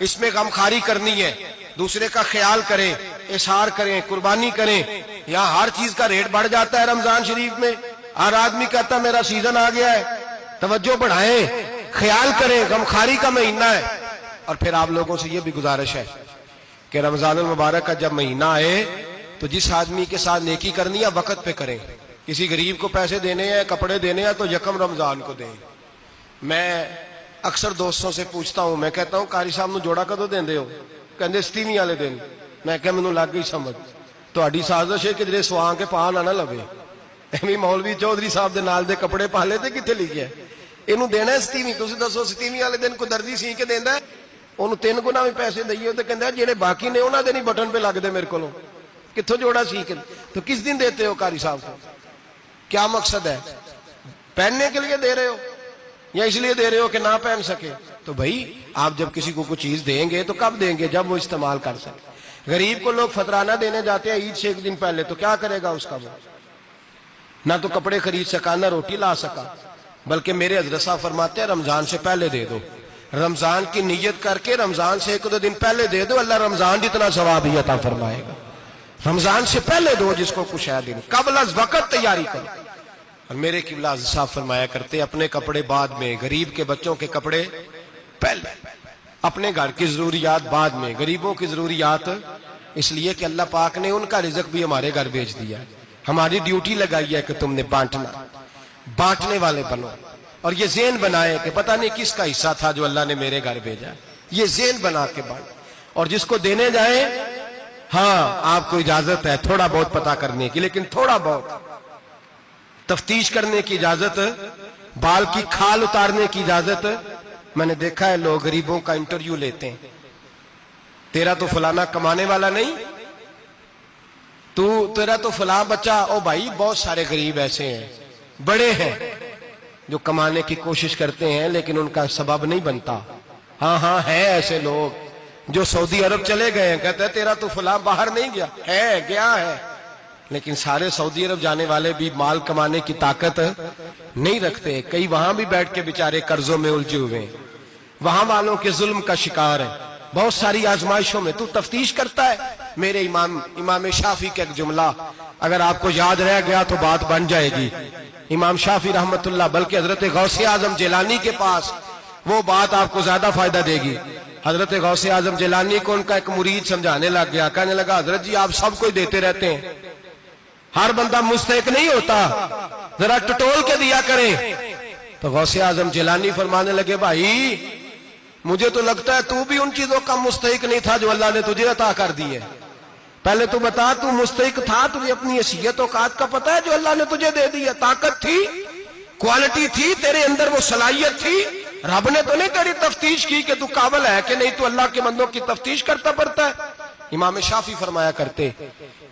اس میں غمخواری کرنی ہے، دوسرے کا خیال کریں، اظہار کریں، قربانی کریں۔ یہاں ہر چیز کا ریٹ بڑھ جاتا ہے رمضان شریف میں، ہر آدمی کہتا ہے میرا سیزن آ گیا ہے، توجہ بڑھائیں، خیال کریں، غمخواری کا مہینہ ہے۔ اور پھر آپ لوگوں سے یہ بھی گزارش ہے کہ رمضان المبارک کا جب مہینہ آئے تو جس آدمی کے ساتھ نیکی کرنی ہے وقت پہ کریں، کسی غریب کو پیسے دینے ہیں کپڑے دینے ہیں تو یکم رمضان کو دیں۔ میں اکثر دوستوں سے پوچھتا ہوں، میں کہتا ہوں قاری صاحب نو جوڑا کدو دیندے ہو؟ کہندے ستیویں والے دن۔ میں کہا مینوں لگ گئی سمجھ، تہاڈی سازش ہے کہ جڑے سواں کے پا نہ لوے، ایویں مولوی چودھری صاحب دے نال دے کپڑے پا لے تے کتنے لکھیا ہے اینوں دینا ہے ستیویں؟ تسی دسو ستیویں والے دن کو درزی سی کے دیندا ہے انہوں 3 گنا بھی پیسے دئیے تو کہندا ہے جڑے باقی نے انہاں دے نہیں بٹن پہ لگ دے میرے کولوں، کتھوں جوڑا سی کے؟ تو کس دن دیتے ہو قاری صاحب کو؟ کیا مقصد ہے؟ پہننے کے لیے دے رہے ہو یا اس لیے دے رہے ہو کہ نہ پہن سکے؟ تو بھائی آپ جب کسی کو کوئی چیز دیں گے تو کب دیں گے؟ جب وہ استعمال کر سکے۔ غریب کو لوگ فطرانہ دینے جاتے ہیں عید سے 1 دن پہلے، تو کیا کرے گا اس کا؟ وہ نہ تو کپڑے خرید سکا نہ روٹی لا سکا، بلکہ میرے حضرت صاحب فرماتے ہیں رمضان سے پہلے دے دو، رمضان کی نیت کر کے رمضان سے 1-2 دن پہلے دے دو، اللہ رمضان جتنا ثواب ہی عطا فرمائے گا۔ رمضان سے پہلے دو، جس کو کچھ ہے دن قبل از وقت تیاری کرو۔ اور میرے قبلہ حضرت صاحب فرمایا کرتے اپنے کپڑے بعد میں، غریب کے بچوں کے کپڑے پہلے، اپنے گھر کی ضروریات بعد میں، غریبوں کی ضروریات، اس لیے کہ اللہ پاک نے ان کا رزق بھی ہمارے گھر بھیج دیا، ہماری ڈیوٹی لگائی ہے کہ تم نے بانٹنا، بانٹنے والے بنو۔ اور یہ ذہن بنائے کہ پتہ نہیں کس کا حصہ تھا جو اللہ نے میرے گھر بھیجا، یہ ذہن بنا کے بانٹ۔ اور جس کو دینے جائیں، ہاں آپ کو اجازت ہے تھوڑا بہت پتہ کرنے کی، لیکن تھوڑا بہت تفتیش کرنے کی اجازت، بال کی کھال اتارنے کی اجازت۔ میں نے دیکھا ہے لوگ غریبوں کا انٹرویو لیتے ہیں، تیرا تو فلانا کمانے والا نہیں، تیرا تو فلاں بچہ، او بھائی بہت سارے غریب ایسے ہیں، بڑے ہیں جو کمانے کی کوشش کرتے ہیں لیکن ان کا سبب نہیں بنتا۔ ہاں ہے ایسے لوگ جو سعودی عرب چلے گئے ہیں، کہتے ہیں تیرا تو فلاں باہر نہیں گیا، ہے گیا ہے، لیکن سارے سعودی عرب جانے والے بھی مال کمانے کی طاقت نہیں رکھتے، کئی وہاں بھی بیٹھ کے بیچارے قرضوں میں الجھے ہوئے ہیں، وہاں والوں کے ظلم کا شکار ہے، بہت ساری آزمائشوں میں۔ تو تفتیش کرتا ہے۔ میرے امام شافعی کا ایک جملہ اگر آپ کو یاد رہ گیا تو بات بن جائے گی۔ امام شافعی رحمت اللہ، بلکہ حضرت غوث اعظم جیلانی کے پاس وہ بات آپ کو زیادہ فائدہ دے گی۔ حضرت غوث اعظم جیلانی کو ان کا ایک مرید سمجھانے لگ گیا، کہنے لگا حضرت جی آپ سب کو دیتے رہتے ہیں، ہر بندہ مستحق نہیں ہوتا، ذرا ٹٹول کے دیا کریں۔ تو غوث اعظم جیلانی فرمانے لگے بھائی مجھے تو لگتا ہے تو بھی ان چیزوں کا مستحق نہیں تھا جو اللہ نے تجھے عطا کر دی ہے، پہلے تو بتا تو مستحق تھا، تجھے اپنی حیثیت اوقات کا پتہ ہے جو اللہ نے تجھے دے دی ہے، طاقت تھی، کوالٹی تھی تیرے اندر، وہ صلاحیت تھی، رب نے تو نہیں تیری تفتیش کی کہ تو قابل ہے کہ نہیں، تو اللہ کے بندوں کی تفتیش کرتا پڑتا ہے۔ امام شافعی فرمایا کرتے،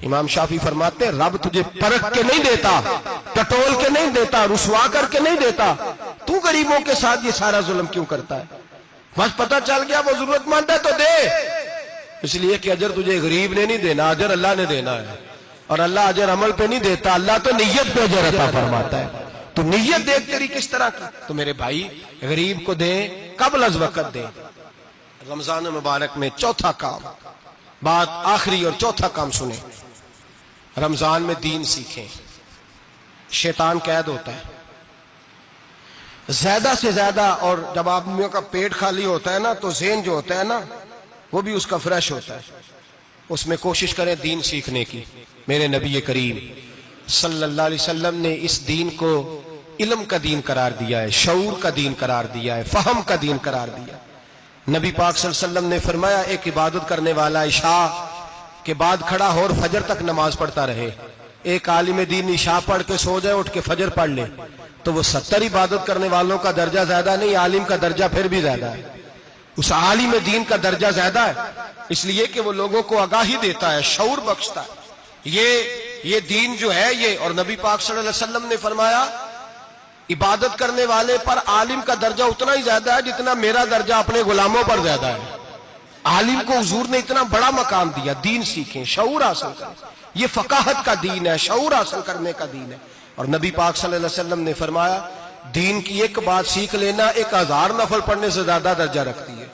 امام شافعی فرماتے رب تجھے پرکھ کے نہیں دیتا، ٹٹول کے نہیں دیتا، رسوا کر کے نہیں دیتا، تو غریبوں کے ساتھ یہ سارا ظلم کیوں کرتا ہے؟ بس پتہ چل گیا وہ ضرورت مند ہے تو دے، اس لیے کہ اجر تجھے غریب نے نہیں دینا، اجر اللہ نے دینا ہے، اور اللہ اجر عمل پہ نہیں دیتا، اللہ تو نیت پہ اجر عطا فرماتا ہے۔ تو نیت دیکھ تیری کس طرح کی، تو میرے بھائی غریب کو دیں، قبل از وقت دیں۔ رمضان مبارک میں چوتھا کام، بات آخری اور چوتھا کام سنیں، رمضان میں دین سیکھیں۔ شیطان قید ہوتا ہے زیادہ سے زیادہ، اور جب آدمیوں کا پیٹ خالی ہوتا ہے نا تو ذہن جو ہوتا ہے نا وہ بھی اس کا فریش ہوتا ہے، اس میں کوشش کریں دین سیکھنے کی۔ میرے نبی کریم صلی اللہ علیہ وسلم نے اس دین کو علم کا دین قرار دیا ہے، شعور کا دین قرار دیا ہے، فہم کا دین قرار دیا ہے۔ نبی پاک صلی اللہ علیہ وسلم نے فرمایا ایک عبادت کرنے والا عشاء کے بعد کھڑا ہو اور فجر تک نماز پڑھتا رہے، ایک عالم دین عشاء پڑھ کے سو جائے اٹھ کے فجر پڑھ لے تو وہ 70 عبادت کرنے والوں کا درجہ زیادہ نہیں، عالم کا درجہ پھر بھی زیادہ ہے، اس عالم دین کا درجہ زیادہ ہے، اس لیے کہ وہ لوگوں کو آگاہی دیتا ہے، شعور بخشتا ہے۔ یہ دین جو ہے یہ، اور نبی پاک صلی اللہ علیہ وسلم نے فرمایا عبادت کرنے والے پر عالم کا درجہ اتنا ہی زیادہ ہے جتنا میرا درجہ اپنے غلاموں پر زیادہ ہے۔ عالم کو حضور نے اتنا بڑا مقام دیا۔ دین سیکھیں، شعور حاصل کریں، یہ فقاہت کا دین ہے، شعور حاصل کرنے کا دین ہے۔ اور نبی پاک صلی اللہ علیہ وسلم نے فرمایا دین کی ایک بات سیکھ لینا 1000 نفل پڑھنے سے زیادہ درجہ رکھتی ہے،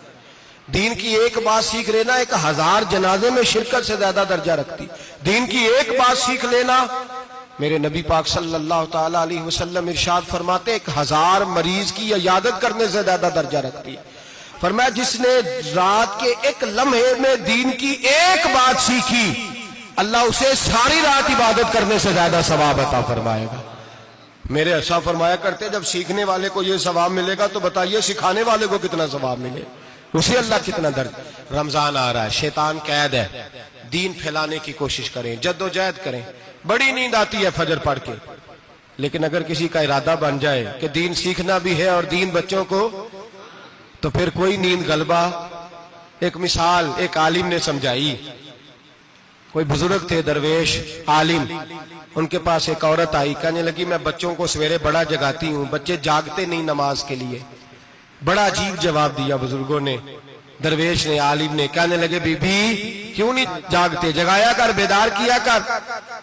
دین کی ایک بات سیکھ لینا 1000 جنازے میں شرکت سے زیادہ درجہ رکھتی، دین کی ایک بات سیکھ لینا، میرے نبی پاک صلی اللہ تعالی علیہ وسلم ارشاد فرماتے 1000 مریض کی عیادت کرنے سے زیادہ درجہ رکھتی ہے۔ فرمایا جس نے رات کے ایک لمحے میں دین کی ایک بات سیکھی اللہ اسے ساری رات عبادت کرنے سے زیادہ ثواب عطا فرمائے گا۔ میرے ایسا فرمایا کرتے جب سیکھنے والے کو یہ ثواب ملے گا تو بتائیے سکھانے والے کو کتنا ثواب ملے، اسے اللہ کتنا درد۔ رمضان آ رہا ہے، شیطان قید ہے، دین پھیلانے کی کوشش کریں، جد و جہد کریں۔ بڑی نیند آتی ہے فجر پڑھ کے، لیکن اگر کسی کا ارادہ بن جائے کہ دین سیکھنا بھی ہے اور دین بچوں کو، تو پھر کوئی نیند غلبہ۔ ایک مثال ایک عالم نے سمجھائی، کوئی بزرگ تھے درویش عالم، ان کے پاس ایک عورت آئی، کہنے لگی میں بچوں کو سویرے بڑا جگاتی ہوں، بچے جاگتے نہیں نماز کے لیے۔ بڑا عجیب جواب دیا بزرگوں نے، درویش نے، عالم نے، کہنے لگے بی بی کیوں نہیں جاگتے، جگایا کر، بیدار کیا کر،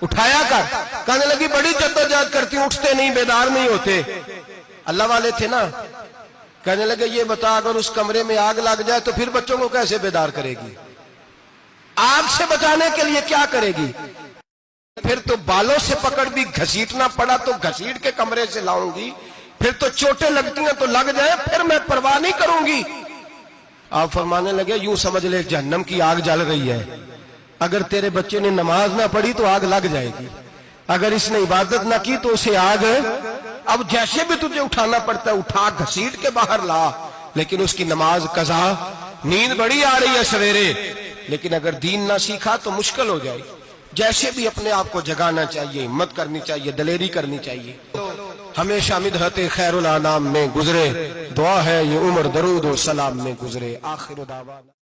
اٹھایا کر۔ کہنے لگی بڑی جدوجہد کرتی ہوں، اٹھتے نہیں، بیدار نہیں ہوتے۔ اللہ والے تھے نا۔ کہنے لگے یہ بتا اگر اس کمرے میں آگ لگ جائے تو پھر بچوں کو کیسے بیدار کرے گی، آگ سے بچانے کے لیے کیا کرے گی؟ پھر تو بالوں سے پکڑ بھی گھسیٹنا پڑا تو گھسیٹ کے کمرے سے لاؤں گی، پھر تو چوٹیں لگتی ہیں تو لگ جائیں، پھر میں پرواہ نہیں کروں گی۔ آپ فرمانے لگے یوں سمجھ لے جہنم کی آگ جل رہی ہے، اگر تیرے بچے نے نماز نہ پڑھی تو آگ لگ جائے گی، اگر اس نے عبادت نہ کی تو اسے آگ، اب جیسے بھی تجھے اٹھانا پڑتا ہے اٹھا گھسیٹ کے باہر لا، لیکن اس کی نماز قضا۔ نیند بڑی آ رہی ہے سویرے، لیکن اگر دین نہ سیکھا تو مشکل ہو جائے گی۔ جیسے بھی اپنے آپ کو جگانا چاہیے، ہمت کرنی چاہیے، دلیری کرنی چاہیے۔ ہمیشہ مدحت خیر الانام میں گزرے، دعا ہے یہ عمر درود و سلام میں گزرے۔ آخر دعوانا